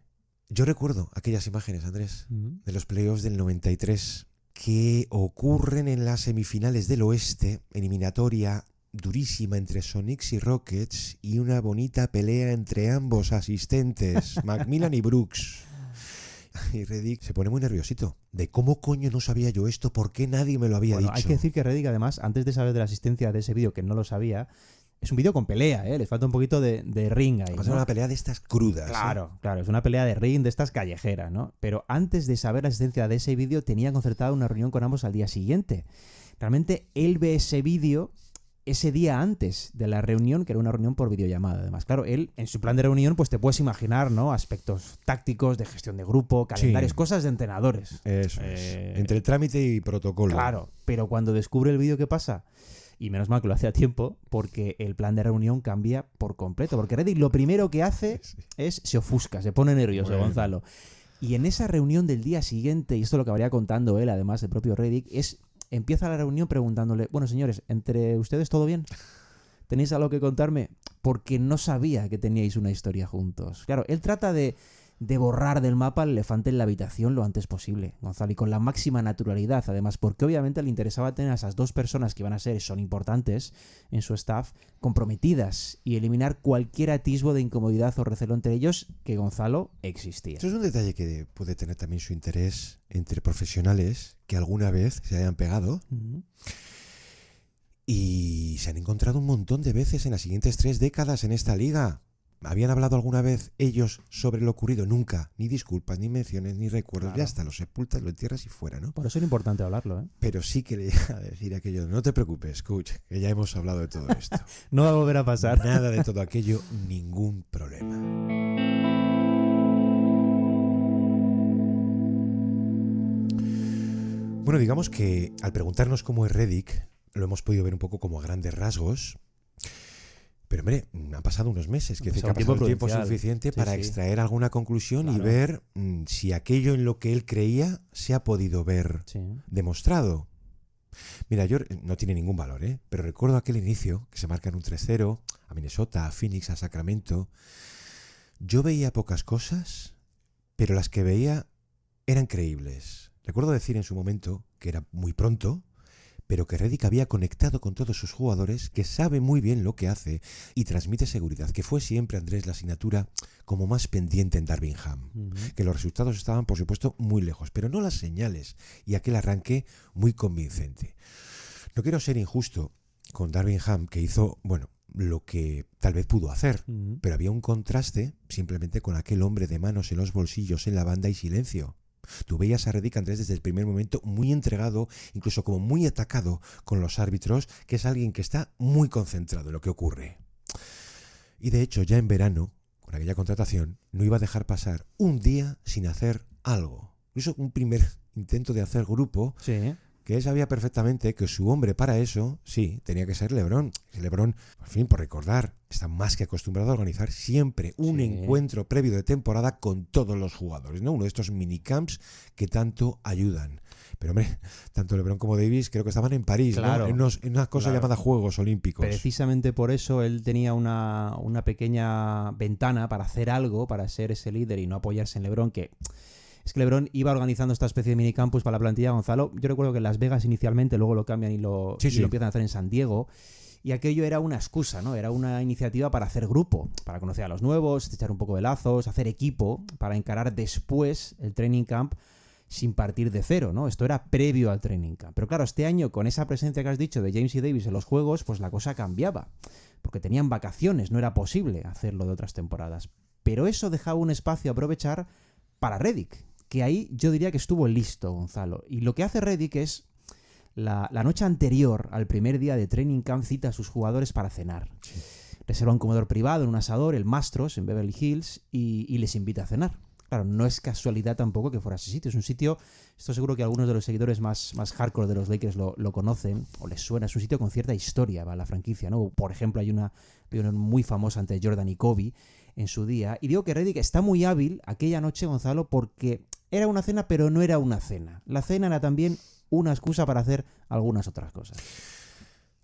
Yo recuerdo aquellas imágenes, Andrés, de los playoffs del 93 que ocurren en las semifinales del oeste, eliminatoria durísima entre Sonics y Rockets y una bonita pelea entre ambos asistentes, McMillan y Brooks. Y Reddick se pone muy nerviosito. De cómo coño no sabía yo esto, por qué nadie me lo había dicho. Hay que decir que Reddick, además, antes de saber de la asistencia de ese vídeo, que no lo sabía, es un vídeo con pelea, les falta un poquito de ring ahí. Es una pelea de estas crudas. Claro, es una pelea de ring de estas callejeras, ¿no? Pero antes de saber la asistencia de ese vídeo, tenía concertada una reunión con ambos al día siguiente. Realmente él ve ese vídeo ese día antes de la reunión, que era una reunión por videollamada, además. Claro, él, en su plan de reunión, pues te puedes imaginar, ¿no? Aspectos tácticos, de gestión de grupo, calendarios, cosas de entrenadores. Eso es. Entre trámite y protocolo. Claro, pero cuando descubre el vídeo, ¿qué pasa? Y menos mal que lo hace a tiempo, porque el plan de reunión cambia por completo. Porque Reddick lo primero que hace es se ofusca, se pone nervioso, Gonzalo. Y en esa reunión del día siguiente, y esto es lo que habría contando él, además, el propio Reddick, empieza la reunión preguntándole, bueno, señores, ¿entre ustedes todo bien? ¿Tenéis algo que contarme? Porque no sabía que teníais una historia juntos. Claro, él trata de de borrar del mapa el elefante en la habitación lo antes posible, Gonzalo, y con la máxima naturalidad, además, porque obviamente le interesaba tener a esas dos personas que son importantes en su staff, comprometidas, y eliminar cualquier atisbo de incomodidad o recelo entre ellos, que Gonzalo existía. Eso es un detalle que puede tener también su interés entre profesionales que alguna vez se hayan pegado. Y se han encontrado un montón de veces en las siguientes 3 décadas en esta liga. ¿Habían hablado alguna vez ellos sobre lo ocurrido? Nunca. Ni disculpas, ni menciones, ni recuerdos. Claro. Ya está, lo sepultas, lo entierras y fuera, ¿no? Por eso era importante hablarlo, ¿eh? Pero sí que le llega a decir aquello, no te preocupes, coach, que ya hemos hablado de todo esto. No va a volver a pasar. Nada de todo aquello, ningún problema. Bueno, digamos que al preguntarnos cómo es Redick, lo hemos podido ver un poco como a grandes rasgos. Pero hombre, han pasado unos meses, que ha pasado el tiempo suficiente para extraer alguna conclusión y ver si aquello en lo que él creía se ha podido ver demostrado. Mira, yo no tiene ningún valor, pero recuerdo aquel inicio, que se marca en un 3-0, a Minnesota, a Phoenix, a Sacramento. Yo veía pocas cosas, pero las que veía eran creíbles. Recuerdo decir en su momento que era muy pronto, pero que Redick había conectado con todos sus jugadores, que sabe muy bien lo que hace y transmite seguridad, que fue siempre, Andrés, la asignatura como más pendiente en Darvin Ham. Que los resultados estaban, por supuesto, muy lejos, pero no las señales y aquel arranque muy convincente. No quiero ser injusto con Darvin Ham, que hizo, bueno, lo que tal vez pudo hacer, pero había un contraste simplemente con aquel hombre de manos en los bolsillos en la banda y silencio. Tú veías a Redick, Andrés, desde el primer momento muy entregado, incluso como muy atacado con los árbitros, que es alguien que está muy concentrado en lo que ocurre. Y de hecho, ya en verano, con aquella contratación, no iba a dejar pasar un día sin hacer algo. Incluso un primer intento de hacer grupo, que él sabía perfectamente que su hombre para eso, sí, tenía que ser LeBron. LeBron, por fin, por recordar, está más que acostumbrado a organizar siempre un encuentro previo de temporada con todos los jugadores, ¿no? Uno de estos minicamps que tanto ayudan. Pero hombre, tanto LeBron como Davis creo que estaban en París, claro, ¿no? En una cosa llamada Juegos Olímpicos. Precisamente por eso él tenía una pequeña ventana para hacer algo, para ser ese líder y no apoyarse en LeBron, que... Es que LeBron iba organizando esta especie de minicampus para la plantilla, Gonzalo. Yo recuerdo que en Las Vegas inicialmente, luego lo cambian y lo empiezan a hacer en San Diego. Y aquello era una excusa, ¿no? Era una iniciativa para hacer grupo, para conocer a los nuevos, echar un poco de lazos, hacer equipo, para encarar después el training camp sin partir de cero, ¿no? Esto era previo al training camp. Pero claro, este año, con esa presencia que has dicho de James y Davis en los juegos, pues la cosa cambiaba. Porque tenían vacaciones, no era posible hacerlo de otras temporadas. Pero eso dejaba un espacio a aprovechar para Redick, que ahí yo diría que estuvo listo, Gonzalo. Y lo que hace Redick es, la noche anterior al primer día de training camp, cita a sus jugadores para cenar. Reserva un comedor privado en un asador, el Mastros, en Beverly Hills, y les invita a cenar. Claro, no es casualidad tampoco que fuera ese sitio. Es un sitio, esto seguro que algunos de los seguidores más hardcore de los Lakers lo conocen o les suena. Es un sitio con cierta historia, ¿va? La franquicia, ¿no? Por ejemplo, hay una muy famosa entre Jordan y Kobe en su día. Y digo que Redick está muy hábil aquella noche, Gonzalo, porque era una cena, pero no era una cena. La cena era también una excusa para hacer algunas otras cosas.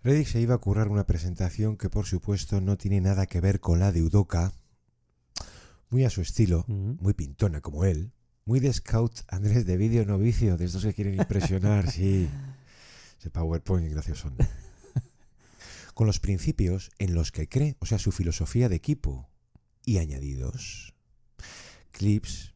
Redick se iba a currar una presentación que, por supuesto, no tiene nada que ver con la de Udoka. Muy a su estilo, muy pintona como él. Muy de scout, Andrés, de vídeo novicio, de estos que quieren impresionar, sí. Ese PowerPoint gracioso. Con los principios en los que cree, o sea, su filosofía de equipo. Y añadidos. Clips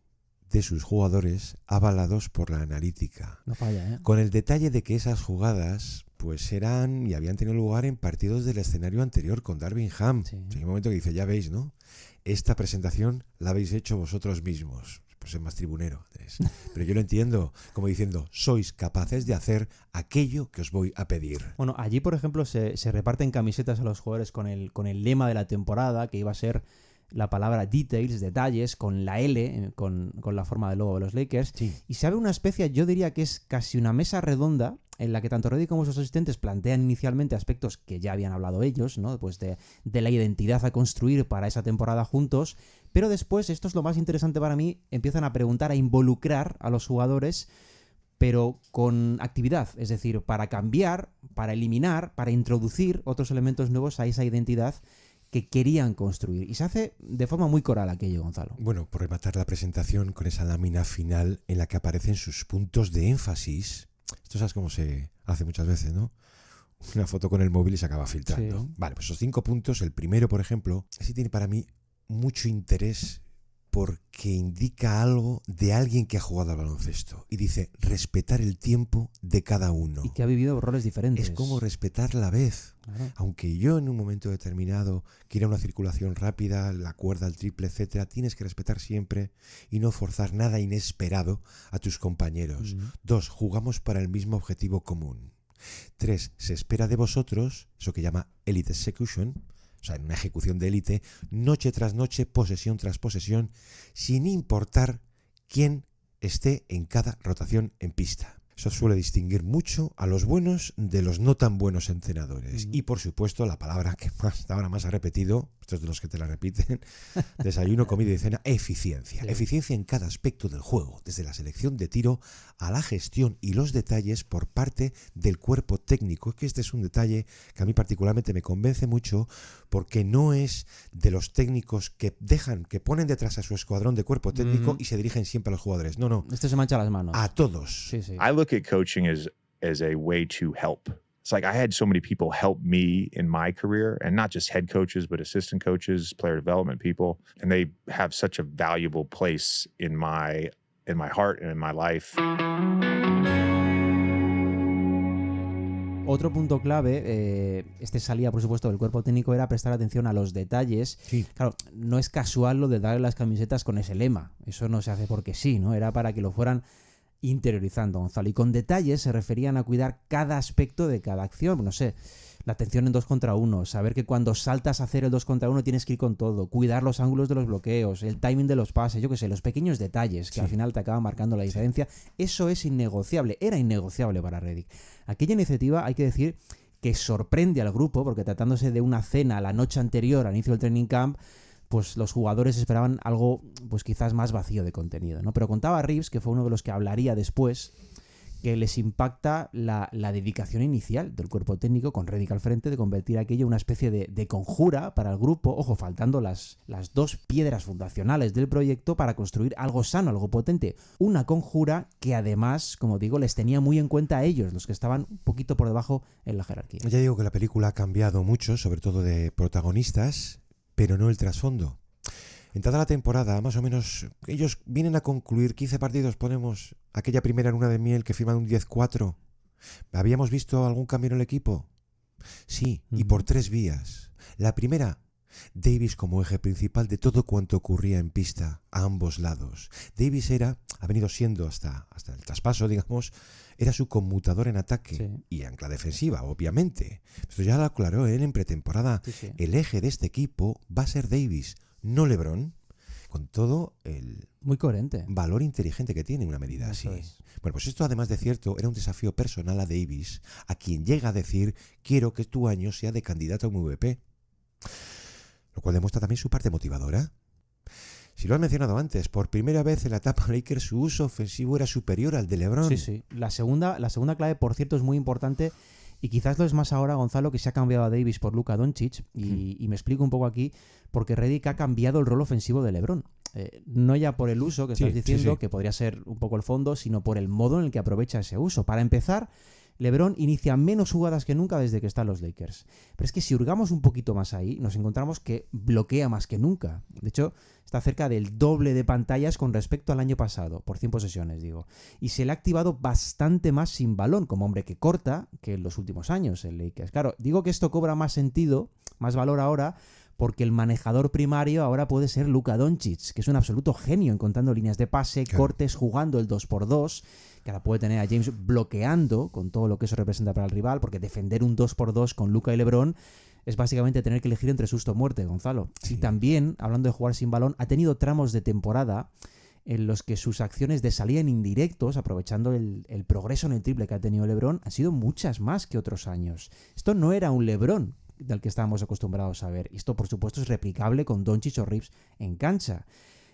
de sus jugadores avalados por la analítica. No falla, ¿eh? Con el detalle de que esas jugadas pues eran y habían tenido lugar en partidos del escenario anterior con Darvin Ham. Hay un momento que dice, ya veis, ¿no? Esta presentación la habéis hecho vosotros mismos. Pues es más tribunero. Pero yo lo entiendo como diciendo, sois capaces de hacer aquello que os voy a pedir. Bueno, allí, por ejemplo, se reparten camisetas a los jugadores con el lema de la temporada, que iba a ser la palabra details, detalles, con la L, con la forma del logo de los Lakers. Y se abre una especie, yo diría que es casi una mesa redonda, en la que tanto Redick como sus asistentes plantean inicialmente aspectos que ya habían hablado ellos, ¿no? Pues de la identidad a construir para esa temporada juntos, pero después, esto es lo más interesante para mí, empiezan a preguntar, a involucrar a los jugadores, pero con actividad, es decir, para cambiar, para eliminar, para introducir otros elementos nuevos a esa identidad que querían construir. Y se hace de forma muy coral aquello, Gonzalo. Bueno, por rematar la presentación con esa lámina final en la que aparecen sus puntos de énfasis. Esto sabes cómo se hace muchas veces, ¿no? Una foto con el móvil y se acaba filtrando. Sí. Vale, pues esos 5 puntos, el primero, por ejemplo, sí tiene para mí mucho interés porque indica algo de alguien que ha jugado al baloncesto. Y dice, respetar el tiempo de cada uno. Y que ha vivido roles diferentes. Es como respetar la vez. Claro. Aunque yo en un momento determinado quiera una circulación rápida, la cuerda, el triple, etcétera, tienes que respetar siempre y no forzar nada inesperado a tus compañeros. 2, jugamos para el mismo objetivo común. 3, se espera de vosotros, eso que llama elite execution, o sea, en una ejecución de élite, noche tras noche, posesión tras posesión, sin importar quién esté en cada rotación en pista. Eso suele distinguir mucho a los buenos de los no tan buenos entrenadores. Y por supuesto, la palabra que ahora más ha repetido, estos de los que te la repiten, desayuno, comida y cena, eficiencia. Sí. Eficiencia en cada aspecto del juego, desde la selección de tiro a la gestión y los detalles por parte del cuerpo técnico. Que este es un detalle que a mí particularmente me convence mucho porque no es de los técnicos que ponen detrás a su escuadrón de cuerpo técnico y se dirigen siempre a los jugadores. No, no. Este se mancha las manos. A todos. Sí, sí. I look at coaching as a way to help. It's like I had so many people help me in my career, and not just head coaches, but assistant coaches, player development people, and they have such a valuable place in my heart and in my life. Otro punto clave, este salía por supuesto del cuerpo técnico, era prestar atención a los detalles. Sí. Claro, no es casual lo de darle las camisetas con ese lema, eso no se hace porque sí, ¿no? Era para que lo fueran interiorizando, Gonzalo. Y con detalles se referían a cuidar cada aspecto de cada acción. No sé, la atención en 2 contra 1, saber que cuando saltas a hacer el 2 contra 1 tienes que ir con todo, cuidar los ángulos de los bloqueos, el timing de los pases, yo qué sé, los pequeños detalles que al final te acaban marcando la diferencia. Eso es innegociable, era innegociable para Redick. Aquella iniciativa, hay que decir, que sorprende al grupo, porque tratándose de una cena la noche anterior al inicio del training camp, pues los jugadores esperaban algo pues quizás más vacío de contenido, ¿no? Pero contaba Reeves, que fue uno de los que hablaría después, que les impacta la dedicación inicial del cuerpo técnico con Redick al frente de convertir aquello en una especie de conjura para el grupo, ojo, faltando las 2 piedras fundacionales del proyecto para construir algo sano, algo potente. Una conjura que además, como digo, les tenía muy en cuenta a ellos, los que estaban un poquito por debajo en la jerarquía. Ya digo que la película ha cambiado mucho, sobre todo de protagonistas, pero no el trasfondo. Entrada la temporada, más o menos, ellos vienen a concluir 15 partidos, ponemos aquella primera luna de miel que firman un 10-4. ¿Habíamos visto algún cambio en el equipo? Sí, y por 3 vías. La primera, Davis como eje principal de todo cuanto ocurría en pista, a ambos lados. Davis ha venido siendo hasta el traspaso, digamos, era su conmutador en ataque y ancla defensiva, obviamente. Esto ya lo aclaró él en pretemporada. Sí. El eje de este equipo va a ser Davis, no LeBron, con todo el muy coherente valor inteligente que tiene una medida así. Bueno, pues esto además de cierto, era un desafío personal a Davis, a quien llega a decir, quiero que tu año sea de candidato a MVP. Lo cual demuestra también su parte motivadora. Si lo has mencionado antes, por primera vez en la etapa Lakers su uso ofensivo era superior al de LeBron. Sí. La segunda clave, por cierto, es muy importante y quizás lo es más ahora, Gonzalo, que se ha cambiado a Davis por Luka Doncic y me explico un poco aquí, porque Redick ha cambiado el rol ofensivo de LeBron. No ya por el uso que estás diciendo, que podría ser un poco el fondo, sino por el modo en el que aprovecha ese uso. Para empezar, LeBron inicia menos jugadas que nunca desde que están los Lakers. Pero es que si hurgamos un poquito más ahí, nos encontramos que bloquea más que nunca. De hecho, está cerca del doble de pantallas con respecto al año pasado, por 100 posesiones, digo. Y se le ha activado bastante más sin balón, como hombre que corta, que en los últimos años en Lakers. Claro, digo que esto cobra más sentido, más valor ahora, porque el manejador primario ahora puede ser Luka Doncic, que es un absoluto genio encontrando líneas de pase, cortes, jugando el 2x2, que ahora puede tener a James bloqueando con todo lo que eso representa para el rival, porque defender un 2x2 con Luka y LeBron es básicamente tener que elegir entre susto o muerte, Gonzalo. Sí. Y también, hablando de jugar sin balón, ha tenido tramos de temporada en los que sus acciones de salida en indirectos, aprovechando el progreso en el triple que ha tenido LeBron, han sido muchas más que otros años. Esto no era un LeBron del que estábamos acostumbrados a ver. Y esto, por supuesto, es replicable con Doncic o Reeves en cancha.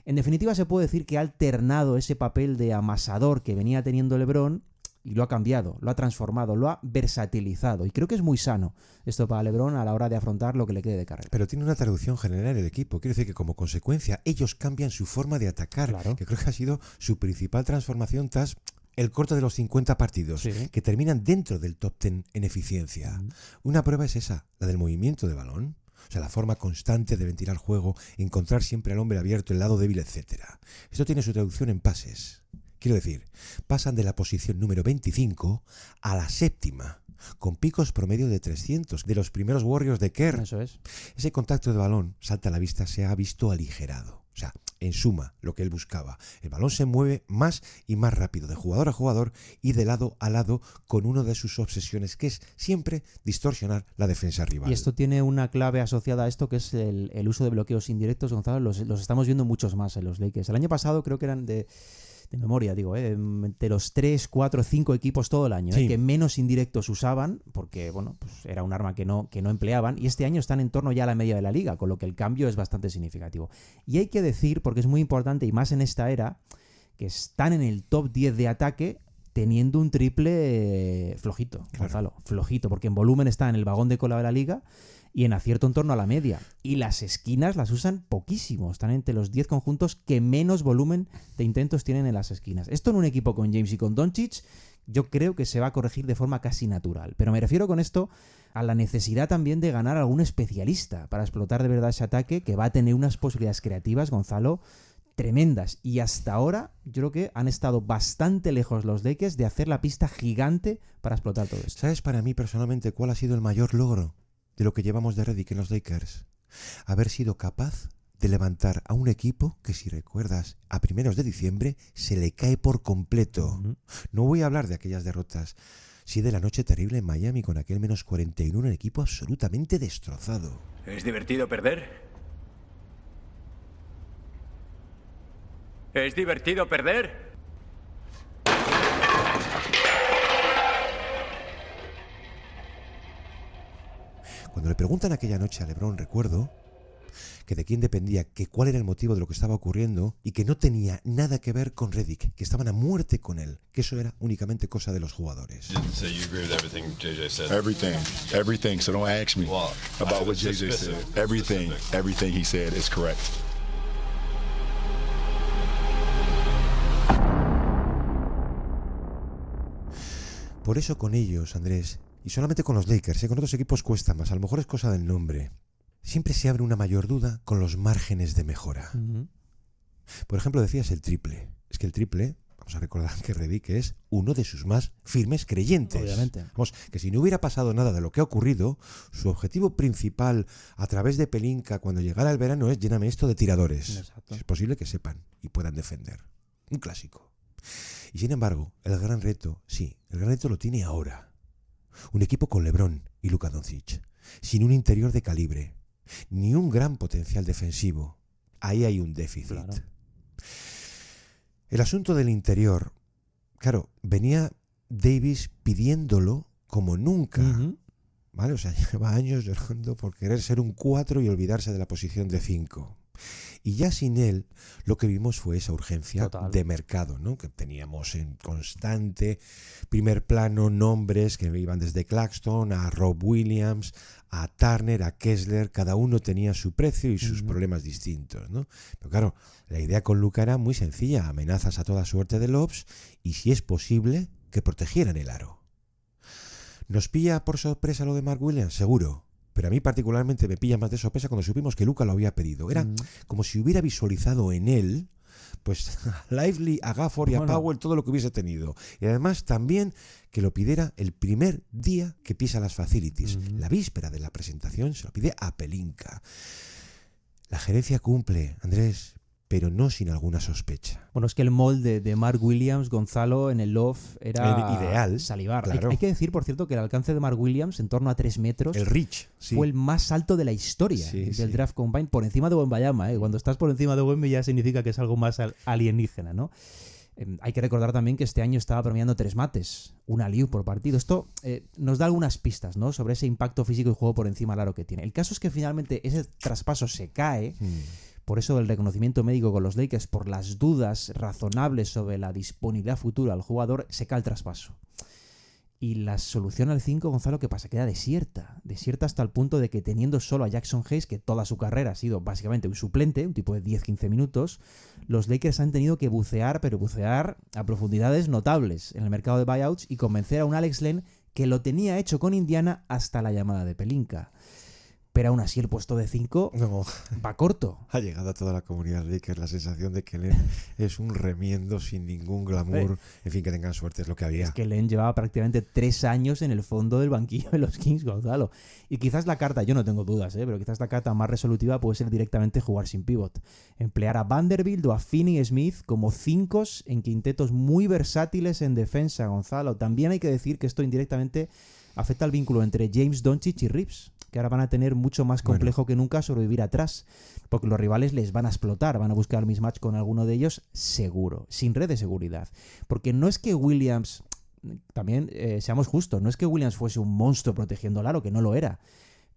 En definitiva, se puede decir que ha alternado ese papel de amasador que venía teniendo LeBron y lo ha cambiado, lo ha transformado, lo ha versatilizado. Y creo que es muy sano esto para LeBron a la hora de afrontar lo que le quede de carrera. Pero tiene una traducción general el equipo. Quiere decir que como consecuencia ellos cambian su forma de atacar, Claro. que creo que ha sido su principal transformación tras el corte de los 50 partidos, Sí. que terminan dentro del top 10 en eficiencia. Una prueba es esa, la del movimiento de balón. O sea, la forma constante de ventilar el juego, encontrar siempre al hombre abierto, el lado débil, etc. Esto tiene su traducción en pases. Quiero decir, pasan de la posición número 25 a la 7ª, con picos promedio de 300, de los primeros Warriors de Kerr. Eso es. Ese contacto de balón, salta a la vista, se ha visto aligerado. O sea, en suma, lo que él buscaba. El balón se mueve más y más rápido, de jugador a jugador y de lado a lado, con una de sus obsesiones, que es siempre distorsionar la defensa rival. Y esto tiene una clave asociada a esto, que es el uso de bloqueos indirectos, Gonzalo. Los estamos viendo muchos más en los Lakers. El año pasado creo que eran de memoria, digo, de los 3, 4, 5 equipos todo el año, Sí. que menos indirectos usaban, porque bueno, pues era un arma que no empleaban, y este año están en torno ya a la media de la liga, con lo que el cambio es bastante significativo. Y hay que decir, porque es muy importante, y más en esta era, que están en el top 10 de ataque teniendo un triple flojito, Claro. Gonzalo, flojito, porque en volumen está en el vagón de cola de la liga y en acierto en torno a la media. Y las esquinas las usan poquísimo. Están entre los 10 conjuntos que menos volumen de intentos tienen en las esquinas. Esto en un equipo con James y con Doncic, yo creo que se va a corregir de forma casi natural. Pero me refiero con esto a la necesidad también de ganar a algún especialista para explotar de verdad ese ataque, que va a tener unas posibilidades creativas, Gonzalo, tremendas. Y hasta ahora yo creo que han estado bastante lejos los Lakers de hacer la pista gigante para explotar todo esto. ¿Sabes para mí personalmente cuál ha sido el mayor logro de lo que llevamos de Redick en los Lakers? Haber sido capaz de levantar a un equipo que, si recuerdas, a primeros de diciembre se le cae por completo. No voy a hablar de aquellas derrotas, sí de la noche terrible en Miami con aquel menos 41, un equipo absolutamente destrozado. ¿Es divertido perder? ¿Es divertido perder? Cuando le preguntan aquella noche a LeBron, recuerdo que de quién dependía, que cuál era el motivo de lo que estaba ocurriendo y que no tenía nada que ver con Redick, que estaban a muerte con él, que eso era únicamente cosa de los jugadores. So you agree with everything JJ said? Everything. So don't ask me Well, about what JJ specific. said. Everything he said is correct. Por eso con ellos, Andrés, y solamente con los Lakers, con otros equipos cuesta más, a lo mejor es cosa del nombre, siempre se abre una mayor duda con los márgenes de mejora. Por ejemplo, decías el triple. Es que el triple, vamos a recordar que Redick es uno de sus más firmes creyentes. Obviamente. Vamos, que si no hubiera pasado nada de lo que ha ocurrido, su objetivo principal a través de Pelinka cuando llegara el verano es lléname esto de tiradores. Exacto. Es posible que sepan y puedan defender. Un clásico. Y sin embargo, el gran reto lo tiene ahora. Un equipo con LeBron y Luka Doncic, sin un interior de calibre, ni un gran potencial defensivo. Ahí hay un déficit. Claro. El asunto del interior, claro, venía Davis pidiéndolo como nunca. ¿Vale? O sea, lleva años llorando por querer ser un 4 y olvidarse de la posición de 5. Y ya sin él, lo que vimos fue esa urgencia de mercado, ¿no? Que teníamos en constante primer plano nombres que iban desde Claxton a Rob Williams, a Turner, a Kessler, cada uno tenía su precio y sus problemas distintos, ¿no? Pero claro, la idea con Luka era muy sencilla, amenazas a toda suerte de lobs y, si es posible, que protegieran el aro. ¿Nos pilla por sorpresa lo de Mark Williams? Seguro. Pero a mí particularmente me pilla más de sorpresa cuando supimos que Luka lo había pedido. Era como si hubiera visualizado en él pues a Lively, a Gafford y a Powell todo lo que hubiese tenido. Y además también que lo pidiera el primer día que pisa las facilities. La víspera de la presentación se lo pide a Pelinka. La gerencia cumple, Andrés, pero no sin alguna sospecha. Bueno, es que el molde de Mark Williams, Gonzalo, en el loft era ideal, salivar. claro. Hay que decir, por cierto, que el alcance de Mark Williams, en torno a 3 metros, el reach, sí, fue el más alto de la historia del draft combine, por encima de Wembanyama. Cuando estás por encima de Wemby ya significa que es algo más alienígena, ¿no? Hay que recordar también que este año estaba promediando 3 mates, un alley-oop por partido. Esto nos da algunas pistas, ¿no?, sobre ese impacto físico y juego por encima del aro que tiene. El caso es que finalmente ese traspaso se cae. Por eso el reconocimiento médico con los Lakers, por las dudas razonables sobre la disponibilidad futura al jugador, se cae el traspaso. Y la solución al 5, Gonzalo, ¿qué pasa? Queda desierta. Desierta hasta el punto de que teniendo solo a Jackson Hayes, que toda su carrera ha sido básicamente un suplente, un tipo de 10-15 minutos, los Lakers han tenido que bucear, pero bucear a profundidades notables en el mercado de buyouts y convencer a un Alex Len que lo tenía hecho con Indiana hasta la llamada de Pelinka. Pero aún así el puesto de 5 va corto. Ha llegado a toda la comunidad Lakers la sensación de que Len es un remiendo sin ningún glamour. En fin, que tengan suerte, es lo que había. Es que Len llevaba prácticamente 3 años en el fondo del banquillo de los Kings, Gonzalo. Y quizás la carta, yo no tengo dudas, pero quizás la carta más resolutiva puede ser directamente jugar sin pivot. Emplear a Vanderbilt o a Finney-Smith como 5 en quintetos muy versátiles en defensa, Gonzalo. También hay que decir que esto indirectamente afecta al vínculo entre James Doncic y Reeves, que ahora van a tener mucho más complejo que nunca sobrevivir atrás, porque los rivales les van a explotar, van a buscar mismatch con alguno de ellos seguro, sin red de seguridad. Porque no es que Williams, también seamos justos, no es que Williams fuese un monstruo protegiendo al aro, que no lo era,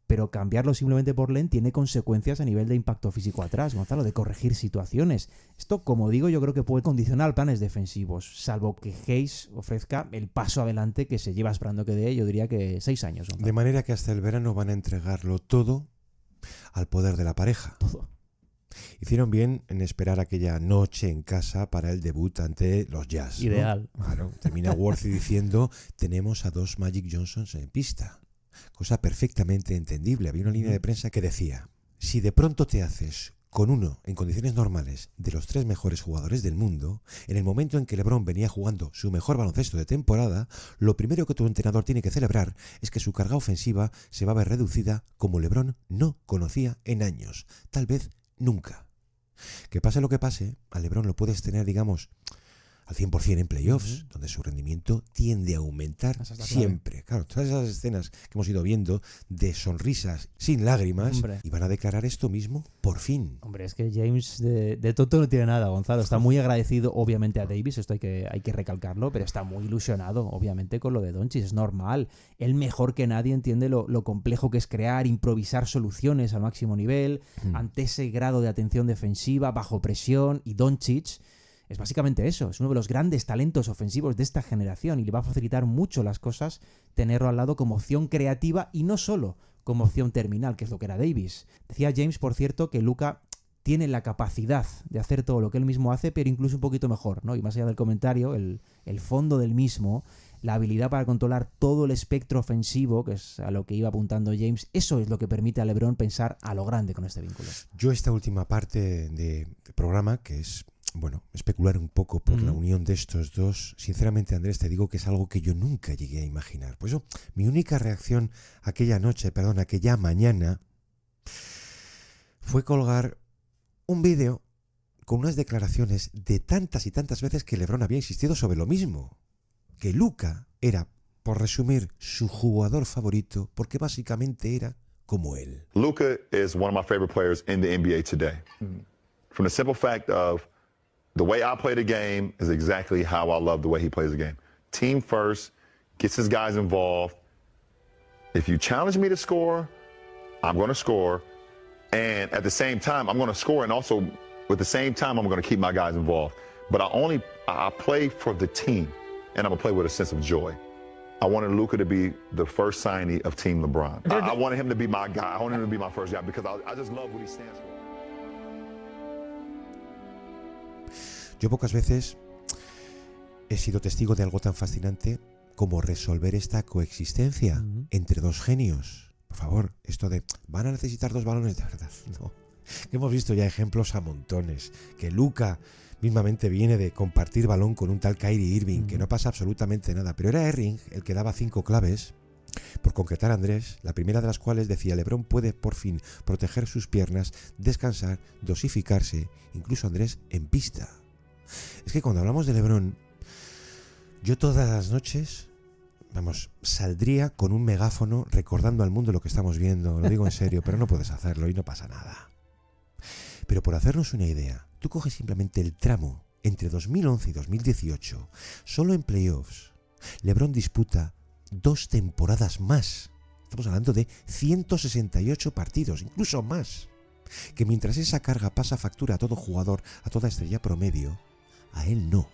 pero cambiarlo simplemente por Len tiene consecuencias a nivel de impacto físico atrás, Gonzalo, de corregir situaciones. Esto, como digo, yo creo que puede condicionar planes defensivos, salvo que Hayes ofrezca el paso adelante que se lleva esperando que dé, yo diría que 6 años. Gonzalo. De manera que hasta el verano van a entregarlo todo al poder de la pareja. Todo. Hicieron bien en esperar aquella noche en casa para el debut ante los Jazz. Ideal. ¿No? Claro, termina Worthy diciendo, tenemos a 2 Magic Johnsons en pista. Cosa perfectamente entendible. Había una línea de prensa que decía, si de pronto te haces con uno en condiciones normales de los 3 mejores jugadores del mundo, en el momento en que LeBron venía jugando su mejor baloncesto de temporada, lo primero que tu entrenador tiene que celebrar es que su carga ofensiva se va a ver reducida como LeBron no conocía en años, tal vez nunca. Que pase lo que pase, a LeBron lo puedes tener, digamos, al 100% en playoffs, donde su rendimiento tiende a aumentar siempre. Claro, todas esas escenas que hemos ido viendo de sonrisas sin lágrimas, y van a declarar esto mismo por fin. Hombre, es que James de tonto no tiene nada, Gonzalo. Está muy agradecido, obviamente, a Davis, esto hay que recalcarlo, pero está muy ilusionado, obviamente, con lo de Doncic. Es normal. Él mejor que nadie entiende lo complejo que es crear, improvisar soluciones al máximo nivel, ante ese grado de atención defensiva, bajo presión, y Doncic es básicamente eso, es uno de los grandes talentos ofensivos de esta generación y le va a facilitar mucho las cosas tenerlo al lado como opción creativa y no solo como opción terminal, que es lo que era Davis. Decía James, por cierto, que Luka tiene la capacidad de hacer todo lo que él mismo hace, pero incluso un poquito mejor, ¿no? Y más allá del comentario, el fondo del mismo, la habilidad para controlar todo el espectro ofensivo, que es a lo que iba apuntando James, eso es lo que permite a LeBron pensar a lo grande con este vínculo. Yo esta última parte de programa, que es especular un poco por la unión de estos dos, sinceramente, Andrés, te digo que es algo que yo nunca llegué a imaginar. Por eso, mi única reacción aquella mañana, fue colgar un vídeo con unas declaraciones de tantas y tantas veces que LeBron había insistido sobre lo mismo. Que Luka era, por resumir, su jugador favorito, porque básicamente era como él. Luka is one of my favorite players in the NBA today. From the simple fact of the way I play the game is exactly how I love the way he plays the game. Team first, gets his guys involved. If you challenge me to score, I'm going to score. And at the same time, I'm going to score. And also, at the same time, I'm going to keep my guys involved. But I play for the team. And I'm going to play with a sense of joy. I wanted Luka to be the first signee of Team LeBron. I wanted him to be my guy. I wanted him to be my first guy because I just love what he stands for. Yo pocas veces he sido testigo de algo tan fascinante como resolver esta coexistencia entre dos genios. Por favor, esto de van a necesitar 2 balones, de verdad, no. Hemos visto ya ejemplos a montones. Que Luka mismamente viene de compartir balón con un tal Kyrie Irving, que no pasa absolutamente nada. Pero era Erring el que daba 5 claves, por concretar, Andrés, la primera de las cuales decía: LeBron puede por fin proteger sus piernas, descansar, dosificarse, incluso, Andrés, en pista. Es que cuando hablamos de LeBron, yo todas las noches, saldría con un megáfono recordando al mundo lo que estamos viendo. Lo digo en serio, pero no puedes hacerlo y no pasa nada. Pero por hacernos una idea, tú coges simplemente el tramo entre 2011 y 2018, solo en playoffs, LeBron disputa 2 temporadas más. Estamos hablando de 168 partidos, incluso más. Que mientras esa carga pasa factura a todo jugador, a toda estrella promedio, a él no,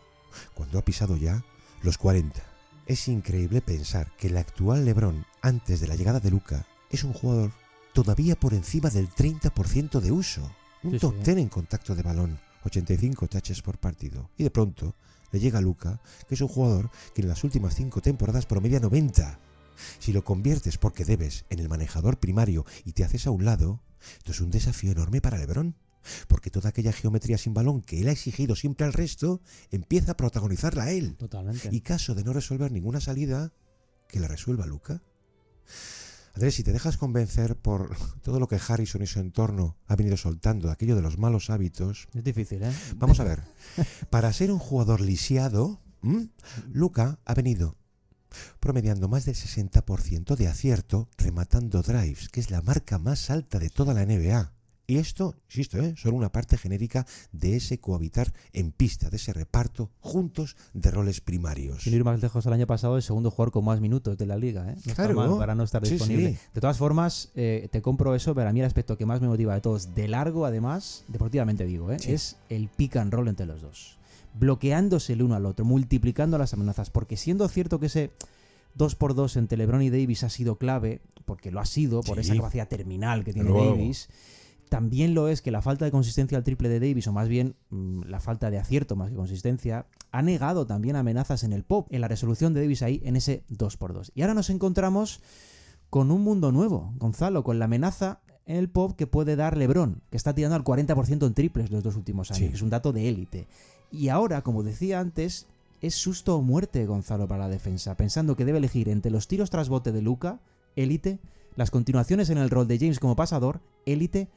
cuando ha pisado ya los 40. Es increíble pensar que el actual LeBron, antes de la llegada de Luka, es un jugador todavía por encima del 30% de uso. Un top 10 en contacto de balón, 85 touches por partido. Y de pronto le llega Luka, que es un jugador que en las últimas 5 temporadas promedia 90. Si lo conviertes porque debes en el manejador primario y te haces a un lado, esto es un desafío enorme para LeBron. Porque toda aquella geometría sin balón que él ha exigido siempre al resto, empieza a protagonizarla a él. Totalmente. Y caso de no resolver ninguna salida, que la resuelva Luka. Andrés, si te dejas convencer por todo lo que Harrison y su entorno ha venido soltando, aquello de los malos hábitos... Es difícil, ¿eh? Vamos a ver. Para ser un jugador lisiado, Luka ha venido promediando más del 60% de acierto rematando drives, que es la marca más alta de toda la NBA. Y esto, insisto, solo una parte genérica de ese cohabitar en pista, de ese reparto juntos de roles primarios. Sin ir más lejos, el año pasado el segundo jugador con más minutos de la liga, ¿eh? No claro, está mal para no estar disponible. Sí. De todas formas, te compro eso, pero a mí el aspecto que más me motiva de todos, de largo además, deportivamente digo, es el pick and roll entre los dos. Bloqueándose el uno al otro, multiplicando las amenazas, porque siendo cierto que ese 2x2 entre LeBron y Davis ha sido clave, porque lo ha sido, por esa capacidad terminal que tiene Davis... También lo es que la falta de consistencia al triple de Davis, o más bien la falta de acierto más que consistencia, ha negado también amenazas en el pop, en la resolución de Davis ahí, en ese 2x2. Y ahora nos encontramos con un mundo nuevo, Gonzalo, con la amenaza en el pop que puede dar LeBron, que está tirando al 40% en triples los 2 últimos años, que es un dato de élite. Y ahora, como decía antes, es susto o muerte, Gonzalo, para la defensa, pensando que debe elegir entre los tiros tras bote de Luka, élite, las continuaciones en el rol de James como pasador, élite,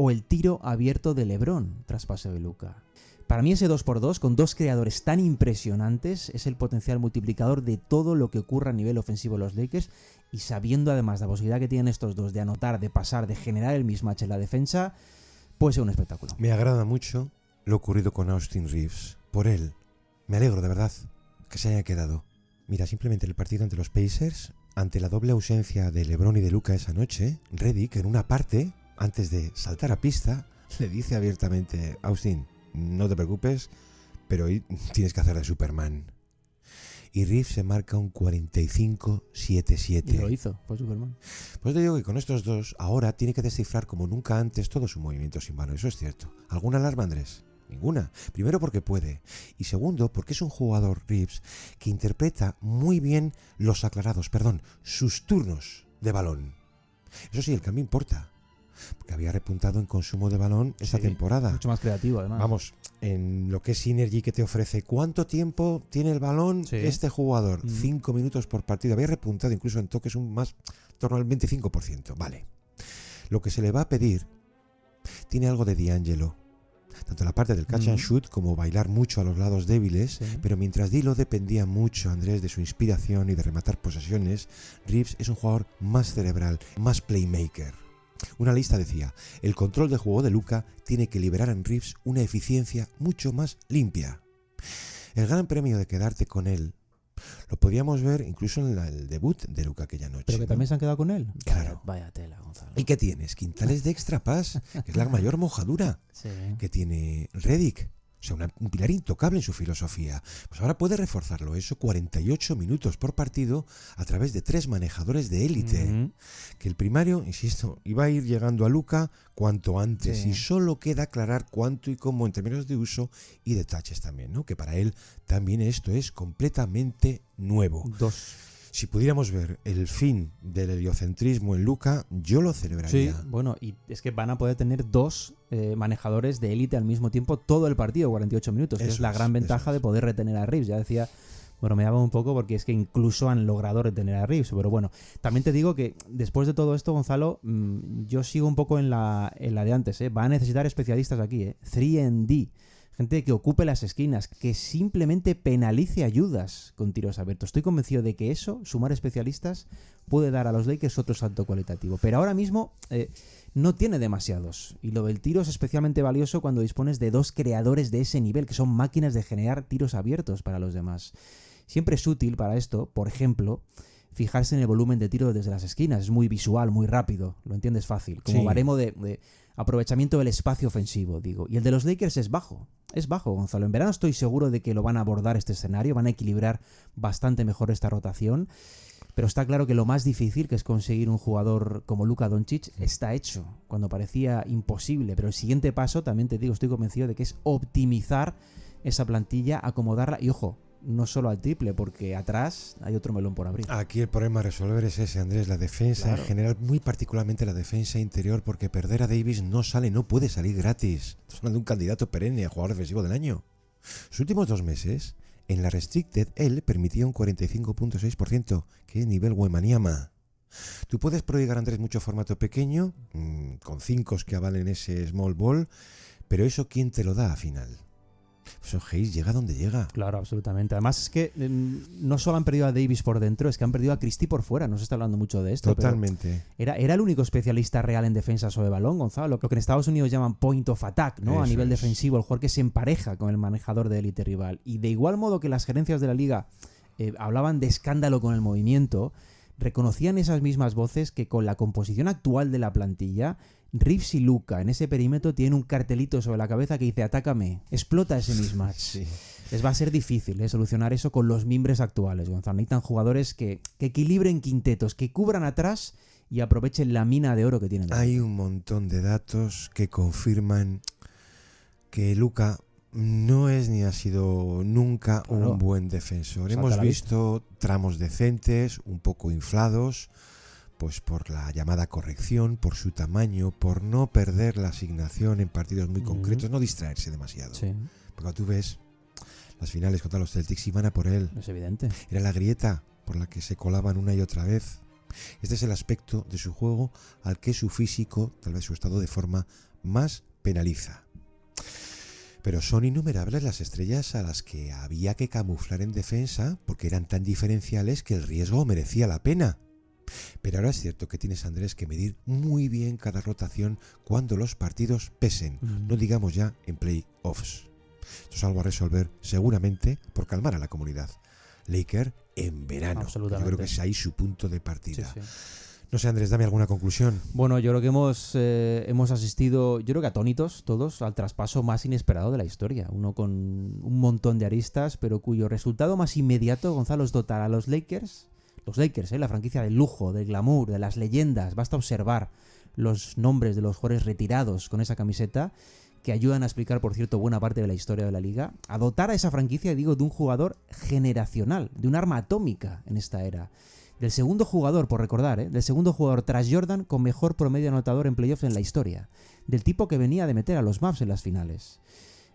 o el tiro abierto de LeBron tras pase de Luka. Para mí ese 2x2 con dos creadores tan impresionantes es el potencial multiplicador de todo lo que ocurra a nivel ofensivo en los Lakers, y sabiendo además la posibilidad que tienen estos dos de anotar, de pasar, de generar el mismatch en la defensa, puede ser un espectáculo. Me agrada mucho lo ocurrido con Austin Reeves. Por él, me alegro de verdad que se haya quedado. Mira, simplemente el partido ante los Pacers, ante la doble ausencia de LeBron y de Luka esa noche, Redick en una parte, antes de saltar a pista, le dice abiertamente: Austin, no te preocupes, pero hoy tienes que hacer de Superman. Y Reeves se marca un 45-7-7. Y lo hizo, fue Superman. Pues te digo que con estos dos, ahora tiene que descifrar como nunca antes todo su movimiento sin balón. Eso es cierto. ¿Alguna alarma, Andrés? Ninguna. Primero porque puede. Y segundo porque es un jugador, Reeves, que interpreta muy bien sus turnos de balón. Eso sí, el cambio importa. Porque había repuntado en consumo de balón esta temporada. Mucho más creativo, además. Vamos, en lo que es Synergy que te ofrece. ¿Cuánto tiempo tiene el balón este jugador? 5 minutos por partido. Había repuntado incluso en toques en torno al 25%. Vale. Lo que se le va a pedir tiene algo de D'Angelo. Tanto la parte del catch and shoot como bailar mucho a los lados débiles. Pero mientras D'Lo dependía mucho, Andrés, de su inspiración y de rematar posesiones, Reeves es un jugador más cerebral, más playmaker. Una lista decía: el control de juego de Luka tiene que liberar en Reeves una eficiencia mucho más limpia. El gran premio de quedarte con él lo podíamos ver incluso en el debut de Luka aquella noche. Pero que también se han quedado con él. Claro. Vaya tela, Gonzalo. ¿Y qué tienes? Quintales de extra pass, que es la mayor mojadura que tiene Redick. O sea, un pilar intocable en su filosofía. Pues ahora puede reforzarlo eso, 48 minutos por partido, a través de 3 manejadores de élite. Que el primario, insisto, iba a ir llegando a Luka cuanto antes. Y solo queda aclarar cuánto y cómo en términos de uso y de touches también, ¿no? Que para él también esto es completamente nuevo. Si pudiéramos ver el fin del heliocentrismo en Luka, yo lo celebraría. Sí, bueno, y es que van a poder tener 2 manejadores de élite al mismo tiempo todo el partido, 48 minutos, que es la gran ventaja de poder retener a Reeves. Ya decía, bueno, me daba un poco porque es que incluso han logrado retener a Reeves, pero bueno, también te digo que después de todo esto, Gonzalo, yo sigo un poco en la de antes, va a necesitar especialistas aquí, 3&D. Gente que ocupe las esquinas, que simplemente penalice ayudas con tiros abiertos. Estoy convencido de que eso, sumar especialistas, puede dar a los Lakers otro salto cualitativo. Pero ahora mismo no tiene demasiados. Y lo del tiro es especialmente valioso cuando dispones de 2 creadores de ese nivel, que son máquinas de generar tiros abiertos para los demás. Siempre es útil para esto, por ejemplo, fijarse en el volumen de tiro desde las esquinas. Es muy visual, muy rápido. Lo entiendes fácil. Como baremo de aprovechamiento del espacio ofensivo, digo. Y el de los Lakers es bajo, Gonzalo. En verano estoy seguro de que lo van a abordar este escenario, van a equilibrar bastante mejor esta rotación. Pero está claro que lo más difícil, que es conseguir un jugador como Luka Doncic, está hecho, cuando parecía imposible. Pero el siguiente paso, también te digo, estoy convencido de que es optimizar esa plantilla, acomodarla y, ojo, no solo al triple, porque atrás hay otro melón por abrir. Aquí el problema a resolver es ese, Andrés, la defensa Claro. en general, muy particularmente la defensa interior, porque perder a Davis no puede salir gratis. Estamos hablando de un candidato perenne a jugador defensivo del año. Los últimos 2 meses, en la Restricted, él permitía un 45.6%, que es nivel Wembanyama. Tú puedes prodigar, Andrés, mucho formato pequeño, con 5 que avalen ese small ball, pero eso ¿quién te lo da al final? Eso Hayes llega donde llega. Claro, absolutamente. Además es que no solo han perdido a Davis por dentro, es que han perdido a Christie por fuera. No se está hablando mucho de esto. Totalmente. Era el único especialista real en defensa sobre balón, Gonzalo. Lo que en Estados Unidos llaman point of attack, ¿no? Eso A nivel es. defensivo, el jugador que se empareja con el manejador de élite rival. Y de igual modo que las gerencias de la liga hablaban de escándalo con el movimiento, reconocían esas mismas voces que con la composición actual de la plantilla, Reeves y Luka en ese perímetro tienen un cartelito sobre la cabeza que dice atácame, explota ese mismatch. Sí. Les va a ser difícil solucionar eso con los mimbres actuales, Gonzalo. Necesitan jugadores que equilibren quintetos, que cubran atrás y aprovechen la mina de oro que tienen. Hay un montón de datos que confirman que Luka no es ni ha sido nunca Claro. un buen defensor. Salta Hemos a la visto tramos decentes, un poco inflados, pues por la llamada corrección, por su tamaño, por no perder la asignación en partidos muy concretos, no distraerse demasiado. Sí, Porque cuando tú ves las finales contra los Celtics iban a por él. es evidente. Era la grieta por la que se colaban una y otra vez. Este es el aspecto de su juego al que su físico, tal vez su estado de forma, más penaliza. Pero son innumerables las estrellas a las que había que camuflar en defensa porque eran tan diferenciales que el riesgo merecía la pena. Pero ahora es cierto que tienes, Andrés, que medir muy bien cada rotación cuando los partidos pesen, no digamos ya en playoffs. Esto es algo a resolver seguramente por calmar a la comunidad. Laker en verano. Absolutamente. Yo creo que es ahí su punto de partida. Sí, sí. No sé, Andrés, dame alguna conclusión. Bueno, yo creo que hemos asistido, yo creo que atónitos todos, al traspaso más inesperado de la historia. Uno con un montón de aristas, pero cuyo resultado más inmediato, Gonzalo, es dotar a los Lakers, la franquicia del lujo, del glamour, de las leyendas. Basta observar los nombres de los jugadores retirados con esa camiseta, que ayudan a explicar, por cierto, buena parte de la historia de la liga. A dotar a esa franquicia, digo, de un jugador generacional, de un arma atómica en esta era. Del segundo jugador, por recordar, del segundo jugador tras Jordan con mejor promedio anotador en playoffs en la historia. Del tipo que venía de meter a los Mavs en las finales.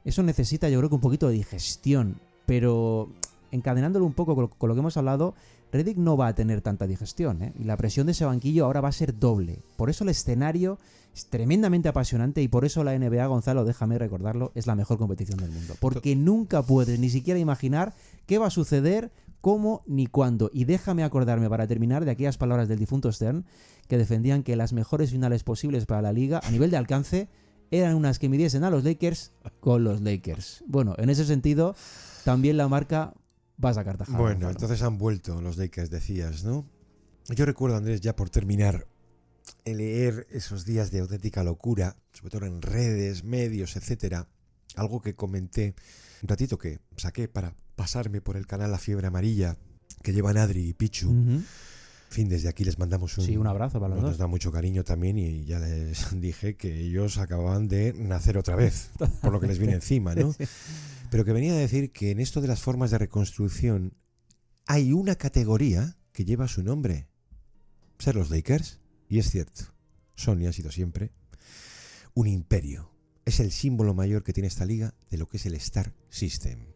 Eso necesita, yo creo que un poquito de digestión, pero encadenándolo un poco con lo que hemos hablado, Redick no va a tener tanta digestión, y la presión de ese banquillo ahora va a ser doble. Por eso el escenario es tremendamente apasionante y por eso la NBA, Gonzalo, déjame recordarlo, es la mejor competición del mundo. Porque nunca puedes ni siquiera imaginar qué va a suceder, cómo ni cuándo. Y déjame acordarme para terminar de aquellas palabras del difunto Stern que defendían que las mejores finales posibles para la liga a nivel de alcance eran unas que midiesen a los Lakers con los Lakers. Bueno, en ese sentido también la marca va a sacar tajada. Bueno, Gonzalo. entonces han vuelto los Lakers, decías, ¿no? Yo recuerdo, Andrés, ya por terminar, el leer esos días de auténtica locura, sobre todo en redes, medios, etcétera, algo que comenté un ratito que saqué para pasarme por el canal La Fiebre Amarilla que llevan Adri y Pichu. En fin, desde aquí les mandamos un abrazo para los dos. Nos da mucho cariño también y ya les dije que ellos acababan de nacer otra vez, por lo que les viene encima, ¿no? Sí. Pero que venía a decir que en esto de las formas de reconstrucción hay una categoría que lleva su nombre. Ser los Lakers. Y es cierto, son y han sido siempre un imperio. Es el símbolo mayor que tiene esta liga de lo que es el Star System.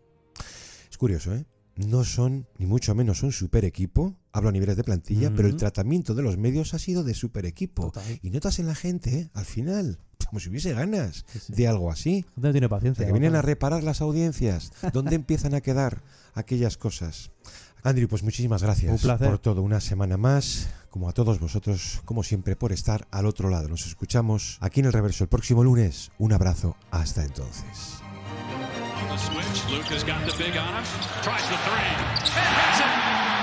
Es curioso, ¿eh? No son, ni mucho menos, un super equipo. Hablo a niveles de plantilla, pero el tratamiento de los medios ha sido de super equipo. Total. Y notas en la gente, al final, como si hubiese ganas de algo así. No tiene paciencia. Que vienen a reparar las audiencias. ¿Dónde empiezan a quedar aquellas cosas? Andrew, pues muchísimas gracias Un placer. por todo. Una semana más, como a todos vosotros, como siempre, por estar al otro lado. Nos escuchamos aquí en El Reverso el próximo lunes. Un abrazo. Hasta entonces. On the switch, Luka's got the big on him. Tries the three. And hits it.